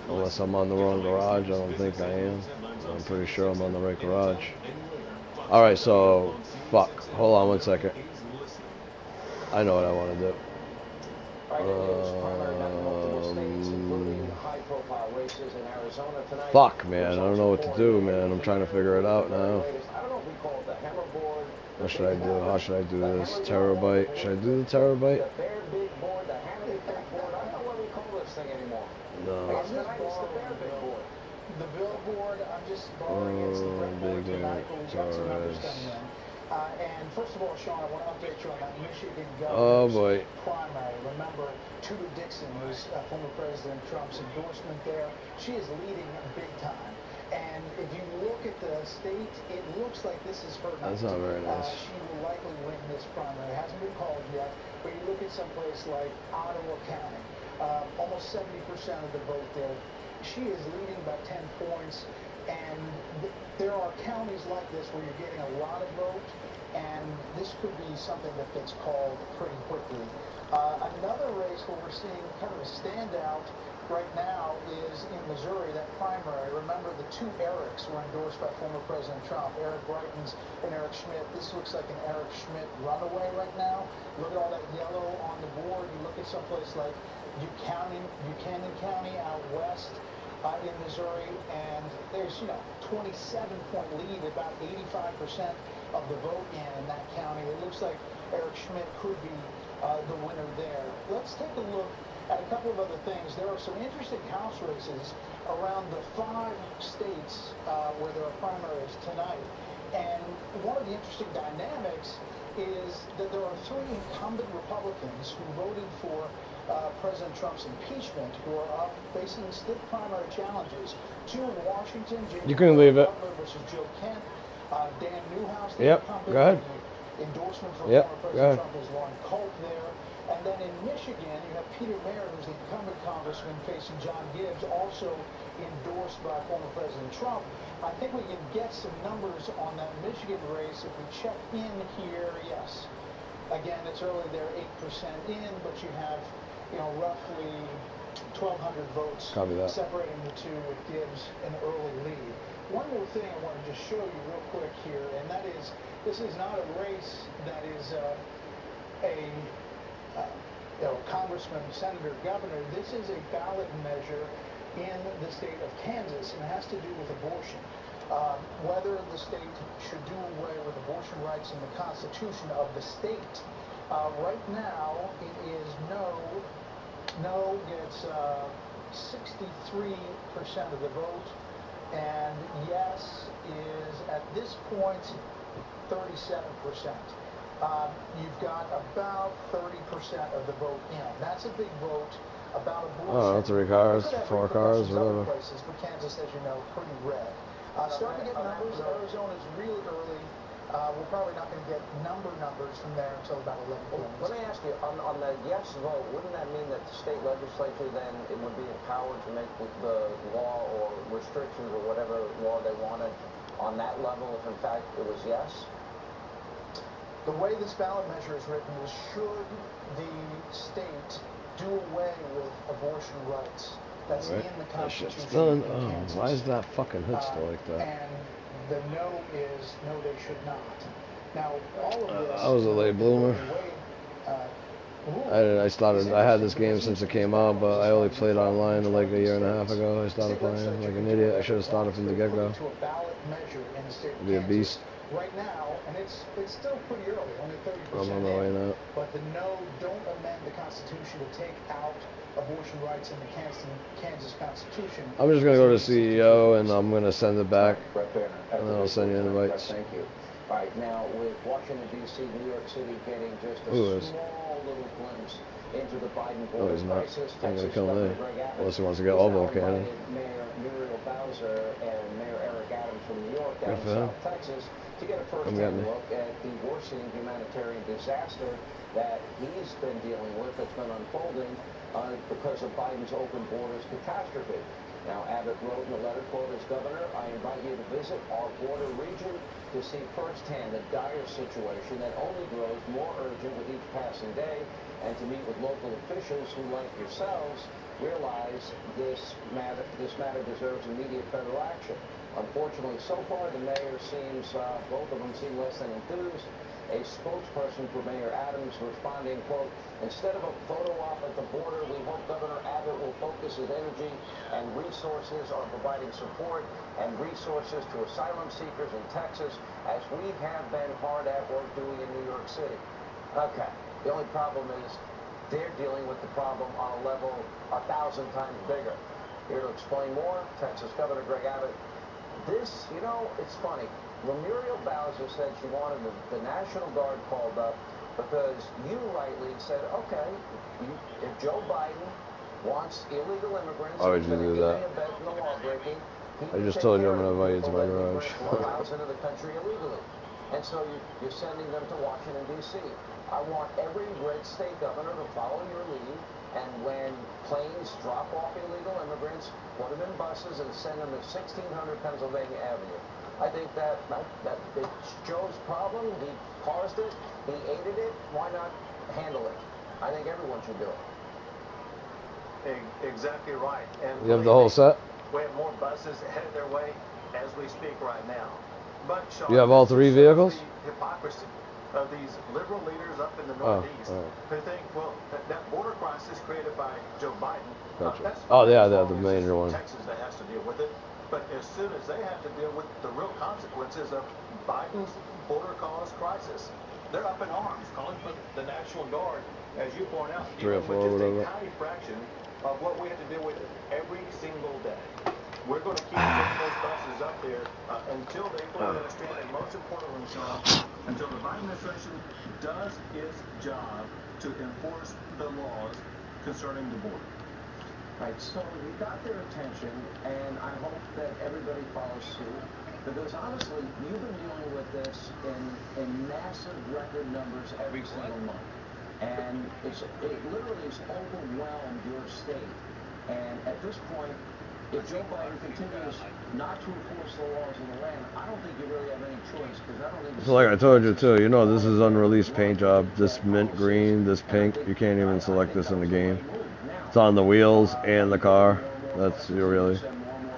[SPEAKER 2] Unless I'm on the wrong garage. I don't think I am. I'm pretty sure I'm on the right garage. Alright, so... Fuck. Hold on 1 second. I know what I want to do. Fuck, man. I don't know what to do, man. I'm trying to figure it out now. What should I do? How should I do this? Terabyte. Should I do the terabyte? No.
[SPEAKER 21] The billboard, I'm just borrowing it. It's the billboard tonight, but we've got some numbers coming in. And first of all, Sean, I want to update you on that Michigan governor's primary. Remember, Tudor Dixon was former President Trump's endorsement there. She is leading big time. And if you look at the state, it looks like this is her night.
[SPEAKER 2] That's not very nice.
[SPEAKER 21] She will likely win this primary. It hasn't been called yet, but you look at someplace like Ottawa County, almost 70% of the vote there. She is leading by 10 points, and there are counties like this where you're getting a lot of vote, and this could be something that gets called pretty quickly. Another race where we're seeing kind of a standout right now is in Missouri, that primary. Remember, the two Erics were endorsed by former President Trump, Eric Greitens and Eric Schmidt. This looks like an Eric Schmidt runaway right now. Look at all that yellow on the board. You look at someplace like Buchanan County out west in Missouri, and there's, 27-point lead, about 85% of the vote in that county. It looks like Eric Schmidt could be the winner there. Let's take a look at a couple of other things. There are some interesting House races around the 5 states where there are primaries tonight. And one of the interesting dynamics is that there are 3 incumbent Republicans who voted for President Trump's impeachment, who are up facing stiff primary challenges. 2 in Washington,
[SPEAKER 2] you can leave it.
[SPEAKER 21] Versus Joe Kent, Dan Newhouse, the
[SPEAKER 2] yep,
[SPEAKER 21] incumbent.
[SPEAKER 2] go ahead.
[SPEAKER 21] Endorsement for
[SPEAKER 2] yep,
[SPEAKER 21] former President Trump is Lauren Colt there. And then in Michigan, you have Peter Mayer, who's the incumbent congressman, facing John Gibbs, also endorsed by former President Trump. I think we can get some numbers on that Michigan race if we check in here. Yes. Again, it's early there, 8% in, but you have, roughly 1,200 votes separating the two, with Gibbs an early lead. One more thing I want to just show you real quick here, and that is, this is not a race that is congressman, senator, governor. This is a ballot measure in the state of Kansas, and it has to do with abortion. Whether the state should do away with abortion rights in the Constitution of the state. Right now, it is no gets 63% of the vote, and yes is, at this point, 37%. You've got about 30% of the vote in. That's a big vote about abortion.
[SPEAKER 2] Oh, 3 cars, 4 cars, whatever.
[SPEAKER 21] Places, but Kansas, as you know, pretty red. Starting to get numbers. Arizona's really early. We're probably not going to get numbers from there until about 11 p.m.
[SPEAKER 3] Let me ask you, on the yes vote, wouldn't that mean that the state legislature then it would be empowered to make the law or restrictions or whatever law they wanted on that level if in fact it was yes?
[SPEAKER 21] The way this ballot measure is written is, should the state do away with abortion rights? That's
[SPEAKER 2] Alright,
[SPEAKER 21] in the
[SPEAKER 2] that shit's
[SPEAKER 21] Constitution
[SPEAKER 2] done.
[SPEAKER 21] of
[SPEAKER 2] Oh,
[SPEAKER 21] Kansas.
[SPEAKER 2] why is that fucking hood still like that?
[SPEAKER 21] And the no is no, they should not. Now, all of this.
[SPEAKER 2] I was a late bloomer. I had this game since it came out, but I only played online like a year and a half ago. I started playing like an idiot. I should have started from the get-go. Be a beast.
[SPEAKER 21] Right now, and it's still pretty early, only 30%.
[SPEAKER 2] I'm on my way now.
[SPEAKER 21] But the no, don't amend the Constitution to take out abortion rights in the Kansas Constitution.
[SPEAKER 2] I'm just gonna go to CEO and I'm gonna send it back, and then I'll send you invites.
[SPEAKER 3] Thank you. All right, now with Washington D.C., New York City getting just a small little glimpse into the Biden border crisis.
[SPEAKER 2] He's not gonna kill me unless he wants to get
[SPEAKER 3] all
[SPEAKER 2] Oval Cannon.
[SPEAKER 3] Mayor Muriel Bowser and Mayor Eric Adams from New York down in South Texas to get a first-hand look at the worsening humanitarian disaster that he's been dealing with, that's been unfolding because of Biden's open borders catastrophe. Now, Abbott wrote in a letter, quote, as governor, I invite you to visit our border region to see firsthand the dire situation that only grows more urgent with each passing day, and to meet with local officials who, like yourselves, realize this matter deserves immediate federal action. Unfortunately, so far, the mayor seems, both of them seem less than enthused. A spokesperson for Mayor Adams responding, quote, instead of a photo op at the border, we hope Governor Abbott will focus his energy and resources on providing support and resources to asylum seekers in Texas, as we have been hard at work doing in New York City. Okay, the only problem is they're dealing with the problem on a level 1,000 times bigger. Here to explain more, Texas Governor Greg Abbott. This, you know, it's funny. When Muriel Bowser said she wanted the National Guard called up because you rightly said, okay, if Joe Biden wants illegal immigrants
[SPEAKER 2] Why would you do that?
[SPEAKER 3] in the law breaking,
[SPEAKER 2] I just told you I'm gonna invite you to my garage.
[SPEAKER 3] allows into the country illegally. And so you're sending them to Washington, D.C. I want every red state governor to follow your lead, and when planes drop off illegal immigrants, put them in buses and send them to 1600 Pennsylvania Avenue. I think that it's Joe's problem. He caused it. He aided it. Why not handle it? I think everyone should do it.
[SPEAKER 12] Exactly right. And
[SPEAKER 2] You have the whole set?
[SPEAKER 12] we have more buses headed their way as we speak right now. But Sean,
[SPEAKER 2] You have all three vehicles?
[SPEAKER 12] The hypocrisy of these liberal leaders up in the Northeast who think, well, that border crisis created by Joe Biden.
[SPEAKER 2] Gotcha.
[SPEAKER 12] That's
[SPEAKER 2] the major one.
[SPEAKER 12] Texas that has to deal with it. But as soon as they have to deal with the real consequences of Biden's border-caused crisis, they're up in arms, calling for the National Guard, as you point out,
[SPEAKER 2] Three or four,
[SPEAKER 12] just
[SPEAKER 2] whatever.
[SPEAKER 12] a tiny fraction of what we have to deal with every single day. We're going to keep putting those buses up there until they fully understand, and most importantly, Sean, until the Biden administration does its job to enforce the laws concerning the border.
[SPEAKER 3] Right, so we got their attention, and I hope that everybody follows suit, because honestly, you've been dealing with this in massive record numbers every single month, and it literally has overwhelmed your state. And at this point, if Joe Biden continues not to enforce the laws of the land, I don't think you really have any choice, because I don't think...
[SPEAKER 2] So like I told you too, you know this is unreleased paint job. This mint green, this pink, you can't even select this in the game. It's on the wheels and the car. That's really...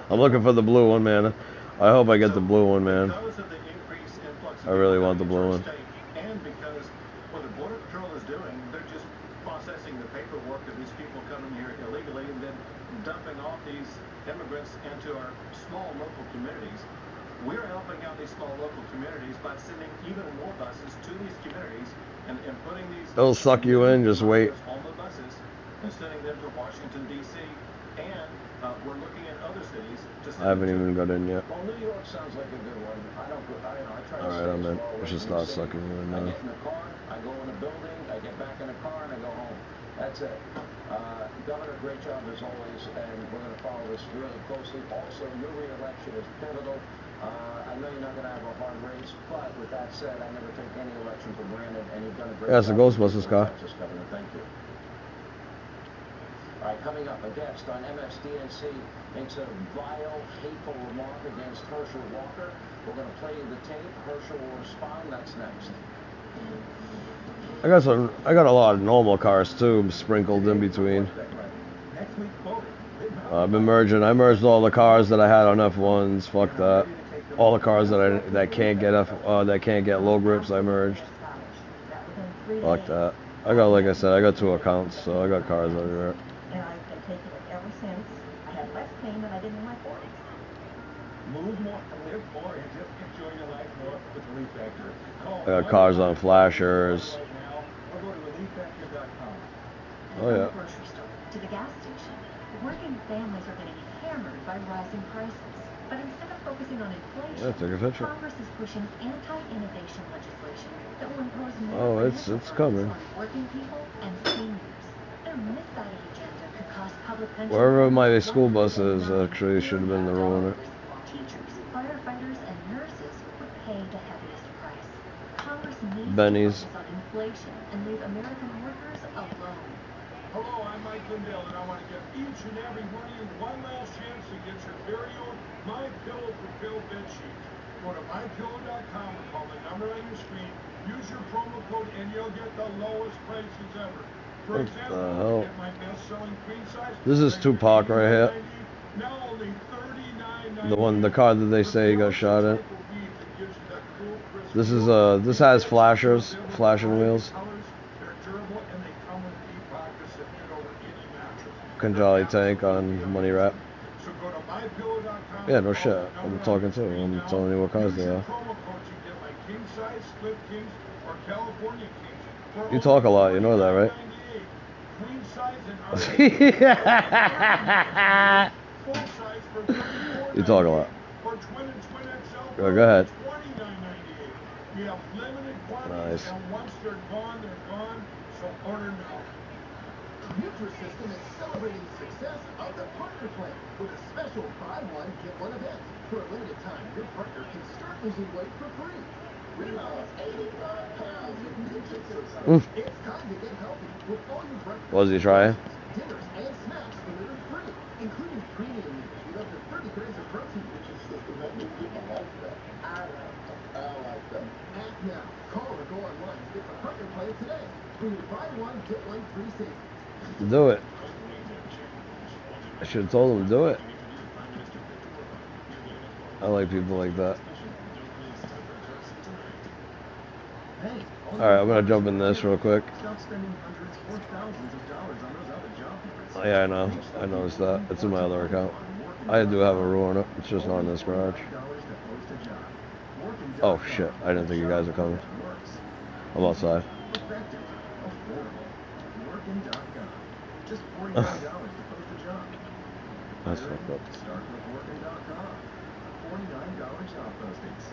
[SPEAKER 2] I'm looking for the blue one, man. I hope I get the blue one, man. I really want the blue one.
[SPEAKER 12] And because what the Border Patrol is doing, they're just processing the paperwork of these people coming here illegally and then dumping off these immigrants into our small local communities. We're helping out these small local communities by sending even more buses to these communities and putting these...
[SPEAKER 2] They'll suck you in, just wait.
[SPEAKER 12] ...on the buses and sending them to Washington, D.C. And we're looking at other cities to send...
[SPEAKER 2] I haven't even got in yet.
[SPEAKER 3] Well, New York sounds like a good one. I try to
[SPEAKER 2] Alright, I'm in. I should start sucking you in
[SPEAKER 3] I
[SPEAKER 2] now.
[SPEAKER 3] get in the car, I go in a building, I get back in the car, and I go home. That's it. Governor, great job as always, and we're going to follow this really closely. Also, your re-election is pivotal. I know you're not going to have a hard race, but with that said, I never take any election for granted, and you've done a great job.
[SPEAKER 2] Yeah, it's a Ghostbusters car.
[SPEAKER 3] Governor, thank you. All right, coming up, a guest on MSDNC makes a vile, hateful remark against Herschel Walker. We're going to play you the tape. Herschel will respond. That's next.
[SPEAKER 2] I got a lot of normal cars too, sprinkled in between. I've been merging. I merged all the cars that I had on F1s. Fuck that. All the cars that can't get that can't get low grips, I merged. Fuck that. I got, like I said, I got 2 accounts, so I got cars everywhere.
[SPEAKER 13] And I've been taking it ever since. I had less pain than I did in my 40s.
[SPEAKER 15] Move more, live more, and just enjoy your life more with Relief Factor.
[SPEAKER 2] I got cars on flashers. Oh yeah.
[SPEAKER 4] Grocery store to the gas station. Working families are getting hammered by rising prices. But instead of focusing on inflation,
[SPEAKER 2] Yeah, take a picture.
[SPEAKER 4] Congress is pushing anti-innovation legislation that will impose
[SPEAKER 2] Oh,
[SPEAKER 4] more
[SPEAKER 2] it's
[SPEAKER 4] financial
[SPEAKER 2] coming.
[SPEAKER 4] burdens on working people and seniors. Their misguided agenda could cost public pension
[SPEAKER 2] Wherever my
[SPEAKER 4] funds
[SPEAKER 2] school bus is, actually should have been the ruiner.
[SPEAKER 4] Teachers, firefighters, and nurses would pay the heaviest price. Congress needs
[SPEAKER 2] Benny's.
[SPEAKER 4] to focus on inflation and leave American workers alone.
[SPEAKER 15] Hello, I'm Mike Lindell, and I want to give each and every one of you one last chance to get your very own MyPillow Prevail bed sheets. Go to MyPillow.com or call the number on your screen. Use your promo code, and you'll get the lowest prices ever. For
[SPEAKER 2] What
[SPEAKER 15] example,
[SPEAKER 2] the hell?
[SPEAKER 15] get my best-selling queen size.
[SPEAKER 2] This is Tupac right here.
[SPEAKER 15] Now only
[SPEAKER 2] The car that they say he got shot in. This is this has flashers, flashing wheels. Kanjali tank on money wrap. Yeah, no shit. I'm talking to him. I'm telling you what cars they are. You talk a lot, you know that, right? You talk a lot. Go ahead. Nice.
[SPEAKER 9] Nutrisystem is celebrating the success of the partner plan with a special buy one, get one event. For a limited time, your partner can start losing weight for free. We lost 85 pounds with Nutrisystem. It's time to get healthy with all your breakfast.
[SPEAKER 2] What was he trying?
[SPEAKER 9] Dinners and snacks delivered free, including premium meals with up to 30 grams of protein. Nutrisystem, that means people like that. I like them. Act now. Call or go online to get the partner plan today. For your buy one, get one free savings.
[SPEAKER 2] Do it. I should have told him to do it. I like people like that. Alright, I'm gonna jump in this real quick. Oh, yeah, I know. I noticed that. It's in my other account. I do have a ruiner. It's just not in this garage. Oh shit. I didn't think you guys were coming. I'm outside.
[SPEAKER 9] Just $49 to post a job.
[SPEAKER 2] That's fucked up.
[SPEAKER 9] Start with Working.com. $49 job postings.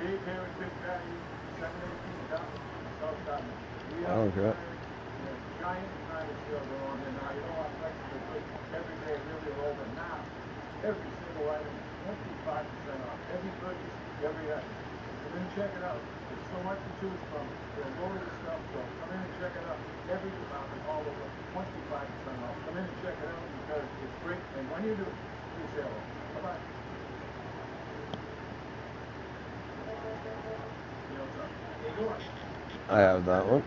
[SPEAKER 15] Dave here with Big Value, 718 South.
[SPEAKER 2] I don't care.
[SPEAKER 15] Giant United sale going on here now. You know what? Flexible every day, really low, but now every single item 25% off. Every purchase, every item. Come in and check it out. There's so much to choose from. There's a load of stuff, so come in and check it out. Every department all over, 25% off. Come in and check it out because it's great. And when you do, please say hello. Bye-bye.
[SPEAKER 2] I have that one.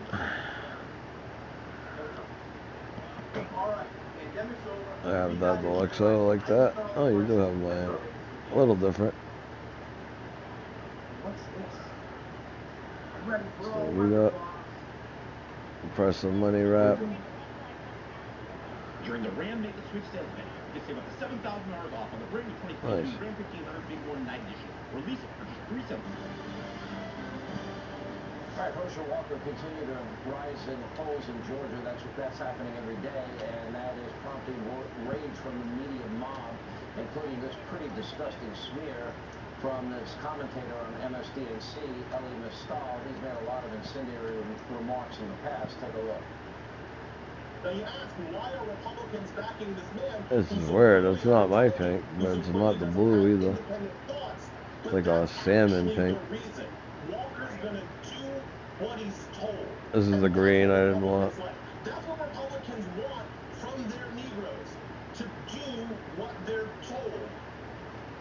[SPEAKER 2] I have that Deluxo like that. Oh, you do have my a little different. So we got press some money wrap.
[SPEAKER 22] During the Ram Make the Switch sales event, you save up to $7,000 off on the brand new 2022
[SPEAKER 2] Nice.
[SPEAKER 22] Ram 1500 Big One Night Edition. Release it for just $370.
[SPEAKER 3] All right, Herschel Walker continue to rise in the polls in Georgia. That's happening every day, and that is prompting rage from the media mob, including this pretty disgusting smear from this commentator on MSDNC, Elie Mystal. He's made a lot of incendiary remarks in the past. Take a look.
[SPEAKER 9] Now you ask, why are Republicans backing this man?
[SPEAKER 2] This is weird. It's not my pink, but it's not the blue either. It's like a salmon pink.
[SPEAKER 9] Walker's gonna do what he's told.
[SPEAKER 2] This is the green I didn't want.
[SPEAKER 9] That's what Republicans want from their Negroes, to do what they're told.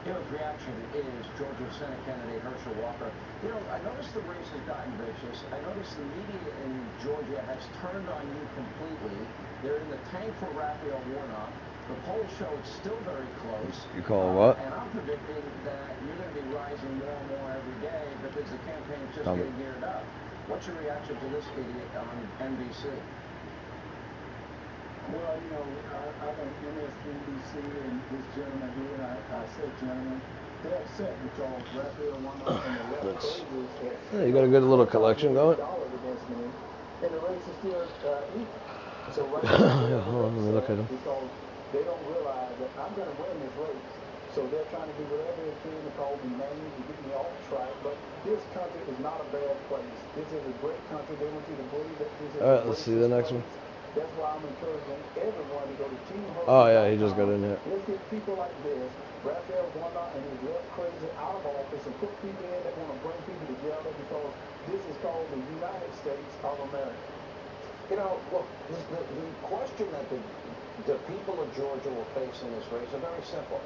[SPEAKER 3] Here his reaction is Georgia Senate candidate Herschel Walker. You know, I noticed the race has gotten vicious. I noticed the media in Georgia has turned on you completely. They're in the tank for Raphael Warnock. The polls show it's still very close.
[SPEAKER 2] You call it what?
[SPEAKER 3] And I'm predicting that you're going to be rising more and more every day because the campaign's just getting geared up. What's your reaction to this idiot on NBC?
[SPEAKER 15] Well, you know, I'm on MSNBC and this gentleman here, and I said gentleman, they're upset because Raphael Warnock and the left pages
[SPEAKER 2] Yeah, you got a good little collection going.
[SPEAKER 15] against me, and the race is still even. So right
[SPEAKER 2] Yeah, hold on, let me look at him.
[SPEAKER 15] because they don't realize that I'm going to win this race. So they're trying to do whatever they can to call me names to get me off track. But this country is not a bad place. This is a great country. They want you to believe that this is
[SPEAKER 2] All right, let's see the next one.
[SPEAKER 15] That's why I'm encouraging everyone to go to Team Herschel.
[SPEAKER 2] Oh yeah, he just got in here.
[SPEAKER 15] Let's get people like this, Raphael Warnock and his left crazy out of office and put people in that want to bring people together because this is called the United States of America.
[SPEAKER 3] You know, look, the question that the people of Georgia will face in this race are very simple.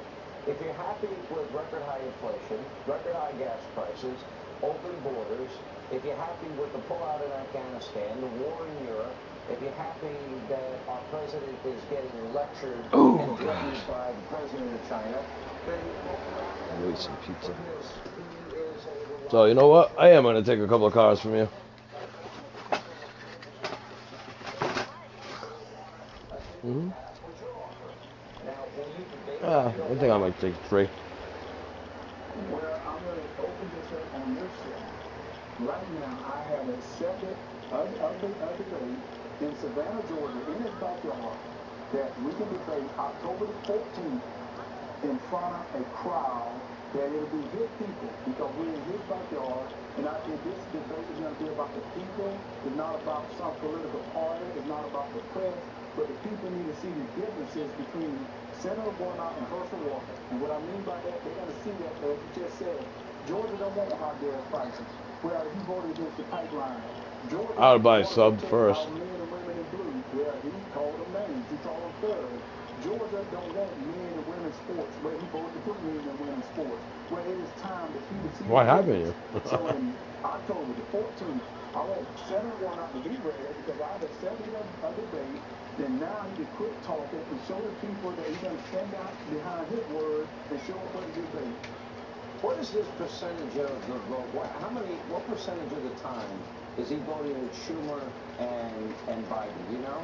[SPEAKER 3] If you're happy with record high inflation, record high gas prices, open borders, if you're happy with the pullout in Afghanistan, the war in Europe, if you're happy that our president is getting lectured and threatened by the president of China, then
[SPEAKER 2] I'll eat some pizza. So you know what? I am gonna take a couple of cars from you. I think I might take 3.
[SPEAKER 15] Well, I'm going to open this up on your show. Right now, I have accepted a debate in Savannah, Georgia, in his backyard, that we can debate October the 14th in front of a crowd, that it'll be his people, because we're in his backyard, and I think this debate is going to be about the people. It's not about some political party. It's not about the press. But the people need to see the differences between Senator Warnock and Herschel Walker. And what I mean by that, they're going to see that, as you just said, Georgia don't want high gas prices. Whereas he voted against the pipeline. Georgia,
[SPEAKER 2] I would buy a sub first.
[SPEAKER 15] men and women in blue. Yeah, he called them names. He called them thugs. Georgia don't want men and women's sports, but he voted to put men and women's sports. Well, it is time that he would see.
[SPEAKER 2] What happened here?
[SPEAKER 15] So in October the 14th, I want Senator Warnock to be ready because I've accepted a debate. Then now he can quit talking and show the people that he's going to stand out behind his word and show them what he did.
[SPEAKER 3] what is his percentage of the vote? What percentage of the time is he voting with Schumer and Biden? Do you know?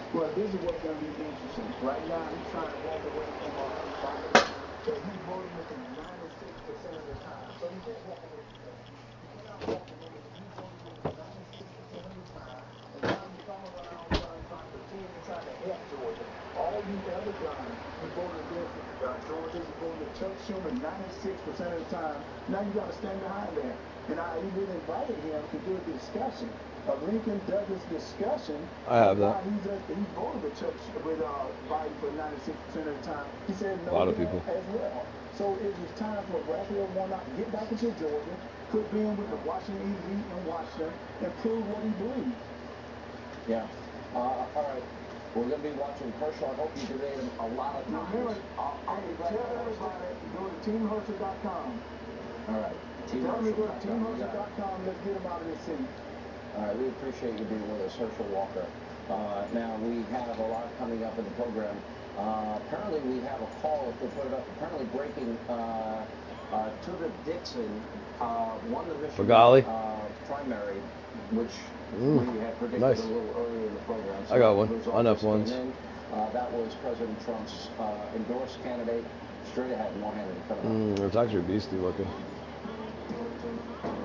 [SPEAKER 15] Well, this is what's going to be interesting. Right now, he's trying to walk away from Biden. So he's voting with him 96% of the time. So he can't walk away from that. He's not walking away. He's voting with him 96% of the time. And now he's coming around trying to pretend and trying to help Georgia. All you've ever done, you voted against Georgia. You voted with Chuck Schumer 96% of the time. Now you got to stand behind that. And I even invited him to do a discussion. Lincoln Douglas discussion.
[SPEAKER 2] I have that.
[SPEAKER 15] He voted with Biden for 96% of the time. He said no.
[SPEAKER 2] A lot of people.
[SPEAKER 15] As well. So it is time for Raphael Warnock to get back into Georgia, quit being with the Washington elite in Washington, and prove what he believes.
[SPEAKER 3] Yeah. All right. We're going to be watching Herschel. I hope you debate him a lot of times.
[SPEAKER 15] I'll be glad to everybody go to teamherschel.com.
[SPEAKER 3] All right.
[SPEAKER 15] Tell me to go to teamherschel.com. Let's get him out of this city.
[SPEAKER 3] All right, we appreciate you being with us, Herschel Walker. Now, we have a lot coming up in the program. Apparently, we have a call, if we put it up, apparently breaking Tudor Dixon won the Michigan primary, which we had predicted a little earlier in the program. So
[SPEAKER 2] I got one on F1s.
[SPEAKER 3] That was President Trump's endorsed candidate. Straight ahead, one-handed coming up.
[SPEAKER 2] It's actually beastly looking.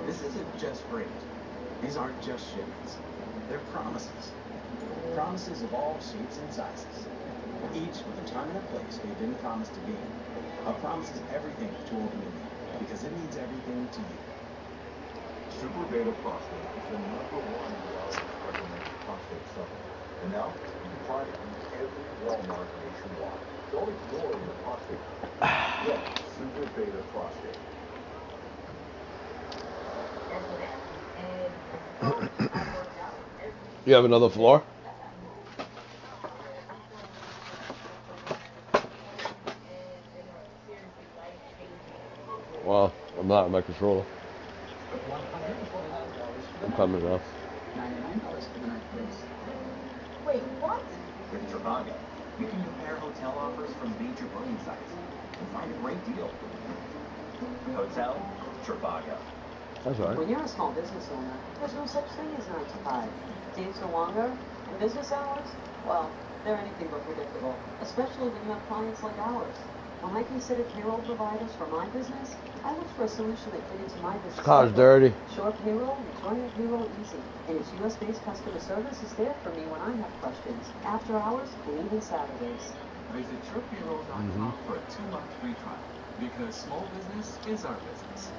[SPEAKER 7] This isn't just freight. These aren't just shipments. They're promises. Promises of all shapes and sizes. Each with a time and a place they've been promised to be. A promise is everything to Old Dominion because it means everything to you.
[SPEAKER 10] Super Beta Prostate is the #1 recommended prostate supplement. And now you can find it in every Walmart nationwide. Don't ignore your prostate. Yeah, Super Beta Prostate.
[SPEAKER 2] You have another floor? Well, I'm not my controller. I'm coming now.
[SPEAKER 7] $99 for the night, please.
[SPEAKER 5] Wait, what?
[SPEAKER 7] With Trivago, you can compare hotel offers from major booking sites and find a great deal. Hotel Trivago.
[SPEAKER 2] That's right.
[SPEAKER 14] When you're a small business owner, there's no such thing as 9 to 5. Days are longer, and business hours, well, they're anything but predictable, especially when you have clients like ours. When I consider payroll providers for my business, I look for a solution that fit into my business.
[SPEAKER 2] This car's dirty.
[SPEAKER 14] Short payroll makes running a payroll easy, and its U.S.-based customer service is there for me when I have questions, after hours, and even Saturdays.
[SPEAKER 7] Visit SurePayroll.com for a 2-month free trial, because small business is our business.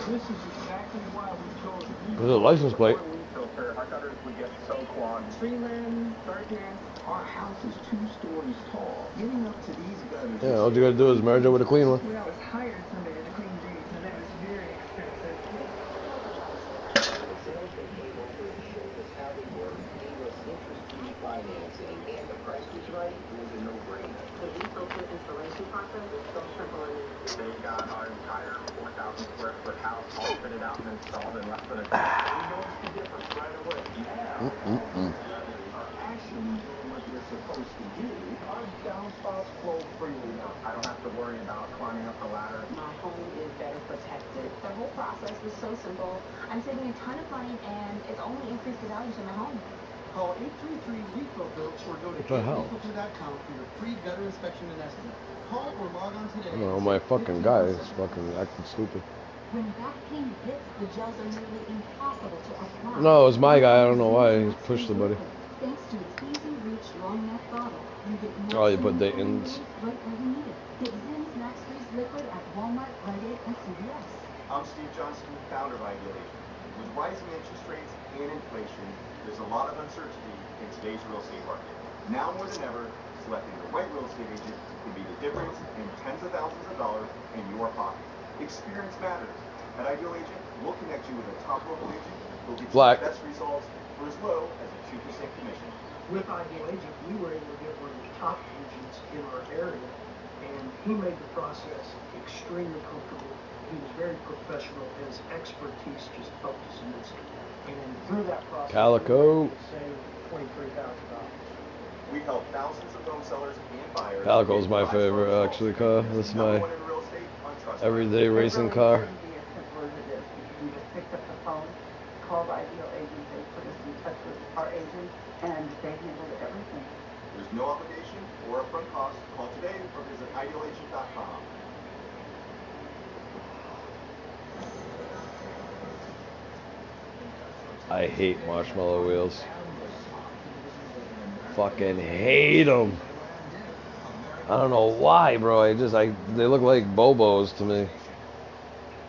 [SPEAKER 15] This is exactly why we chose
[SPEAKER 2] There's a license plate.
[SPEAKER 15] filter. Our gutters would get so clogged.
[SPEAKER 14] Streamland, Gardner.
[SPEAKER 9] Our house is 2 stories tall. Getting up to these gutters.
[SPEAKER 2] Yeah, all you gotta do is merge it with a clean one.
[SPEAKER 1] We always hired somebody to clean these, and that was very expensive.
[SPEAKER 3] Financing and the price was right, it was a no-brainer.
[SPEAKER 14] The refilter installation process is so simple and easy.
[SPEAKER 15] They got our entire 4,000 square foot house all fitted out and installed in less than a day. We noticed the difference right away.
[SPEAKER 9] Are actually doing what they're supposed to do. Our downspouts flow freely now.
[SPEAKER 15] I don't have to worry about climbing up the ladder.
[SPEAKER 14] My home is better protected.
[SPEAKER 5] The whole process was so simple. I'm saving a ton of money, and it's only increased the value to my home.
[SPEAKER 16] Call 833-REFILTER or go to
[SPEAKER 2] What the hell?
[SPEAKER 16] GetRefilter.com for your free gutter inspection and estimate. Call or log on today.
[SPEAKER 2] I don't know, my fucking guy is fucking acting stupid.
[SPEAKER 4] When back pain hits, the gels are nearly impossible to apply.
[SPEAKER 2] No, it's my guy. I don't know why. He pushed the buddy.
[SPEAKER 4] Thanks to its easy reach long neck bottle, you get
[SPEAKER 2] Oh, you put
[SPEAKER 4] maximum
[SPEAKER 2] Dayton's.
[SPEAKER 4] right where you need it. Get Zins Max Freeze Liquid at Walmart, Rite Aid, and CVS.
[SPEAKER 19] I'm Steve Johnston, founder of Ideal Agent. With rising interest rates and inflation, there's a lot of uncertainty in today's real estate market. Now more than ever, selecting the right real estate agent can be the difference in tens of thousands of dollars in your pocket. Experience matters. At Ideal Agent, we'll connect you with a top local agent who'll get you
[SPEAKER 2] Black.
[SPEAKER 19] the best results for as low as a 2% commission.
[SPEAKER 11] With Ideal Agent, we were able to get one of the top agents in our area, and he made the process extremely comfortable. He was very professional. His expertise just helped us immensely. And through that process,
[SPEAKER 2] Calico.
[SPEAKER 11] we were able to save $23,000.
[SPEAKER 19] We help thousands of home sellers and buyers.
[SPEAKER 2] Calico's my favorite, actually, car. This is my everyday racing car.
[SPEAKER 14] You just picked up the phone, called Ideal Agent, they put us in touch with our agent, and they handled everything.
[SPEAKER 19] There's no obligation or upfront cost. Call today or visit idealagent.com.
[SPEAKER 2] I hate marshmallow wheels. Fucking hate them. I don't know why, bro. They look like Bobos to me.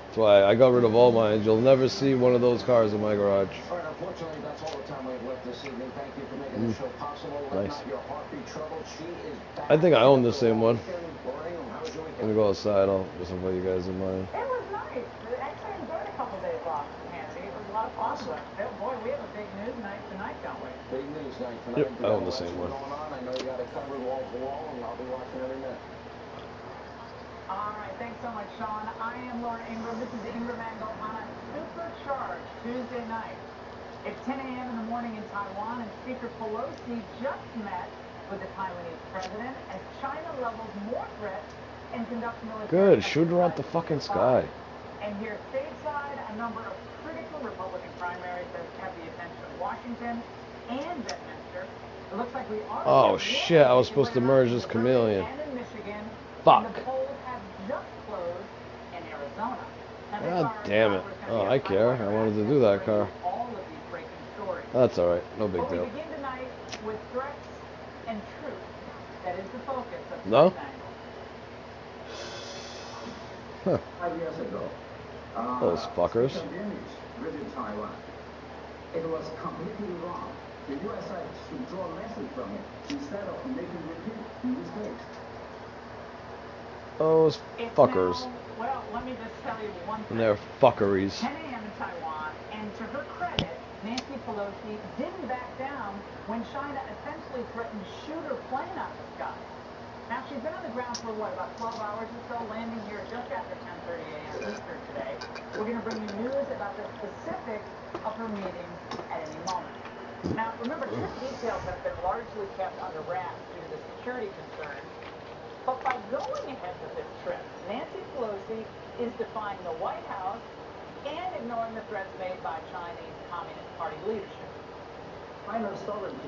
[SPEAKER 2] That's why I got rid of all mine. You'll never see one of those cars in my garage.
[SPEAKER 3] All right, unfortunately, that's all the time we have left this evening. Thank you for making the show possible. Let
[SPEAKER 2] Nice.
[SPEAKER 3] not your heart be troubled. She is back.
[SPEAKER 2] I think I own the same one.
[SPEAKER 3] Lorraine, how was your
[SPEAKER 2] I'm
[SPEAKER 3] weekend?
[SPEAKER 2] gonna go outside. I'll just invite you guys in mine.
[SPEAKER 17] It was nice. I actually enjoyed a couple days off, Nancy. It was a lot of fun. But, boy, we have a big news night tonight, don't we?
[SPEAKER 3] Big news night tonight.
[SPEAKER 2] Yep,
[SPEAKER 3] We
[SPEAKER 2] I
[SPEAKER 3] got
[SPEAKER 2] own the
[SPEAKER 3] lots
[SPEAKER 2] same one.
[SPEAKER 3] going on. I know you got it covered wall to wall, and I'll be watching every minute.
[SPEAKER 17] All right, thanks so much, Sean. I am Laura Ingram. This is Ingram Angle on a supercharged Tuesday night. It's 10 a.m. in the morning in Taiwan, and Speaker Pelosi just met with the Taiwanese president as China levels more threats and conducts military
[SPEAKER 2] Good, shoot her at the fucking sky.
[SPEAKER 17] And here stateside, a number of critical Republican primaries that have the attention of Washington and Bedminster. It looks like we are.
[SPEAKER 2] Oh shit! I was supposed to merge this chameleon.
[SPEAKER 17] And in Michigan.
[SPEAKER 2] Fuck.
[SPEAKER 17] And the polls have just closed in Arizona. Now, this
[SPEAKER 2] God
[SPEAKER 17] hour,
[SPEAKER 2] damn it.
[SPEAKER 17] we're gonna
[SPEAKER 2] Oh,
[SPEAKER 17] be
[SPEAKER 2] I care. I wanted to do that car.
[SPEAKER 17] all of these breaking stories.
[SPEAKER 2] That's alright. No big
[SPEAKER 17] But we
[SPEAKER 2] deal.
[SPEAKER 17] begin tonight with threats and truth. That is the focus of
[SPEAKER 2] No?
[SPEAKER 17] tonight's angle.
[SPEAKER 2] Huh.
[SPEAKER 12] 5 years ago,
[SPEAKER 2] Those fuckers.
[SPEAKER 12] Vietnamese visited Taiwan. It was completely wrong. The U.S. should draw a lesson from it instead of making repeat mistakes.
[SPEAKER 2] Those
[SPEAKER 17] It's
[SPEAKER 2] fuckers.
[SPEAKER 17] now, well, let me just tell you one thing.
[SPEAKER 2] And their fuckeries.
[SPEAKER 17] 10 a.m. in Taiwan, and to her credit, Nancy Pelosi didn't back down when China essentially threatened to shoot her plane out of the sky. Now, she's been on the ground for, what, about 12 hours or so, landing here just after 10:30 a.m. Eastern today. We're going to bring you news about the specifics of her meeting at any moment. Now, remember, trip details have been largely kept under wraps due to the security concerns. But by going ahead with this trip, Nancy Pelosi is defying the White House and ignoring the threats made by Chinese Communist Party leadership.
[SPEAKER 11] I know Southern people.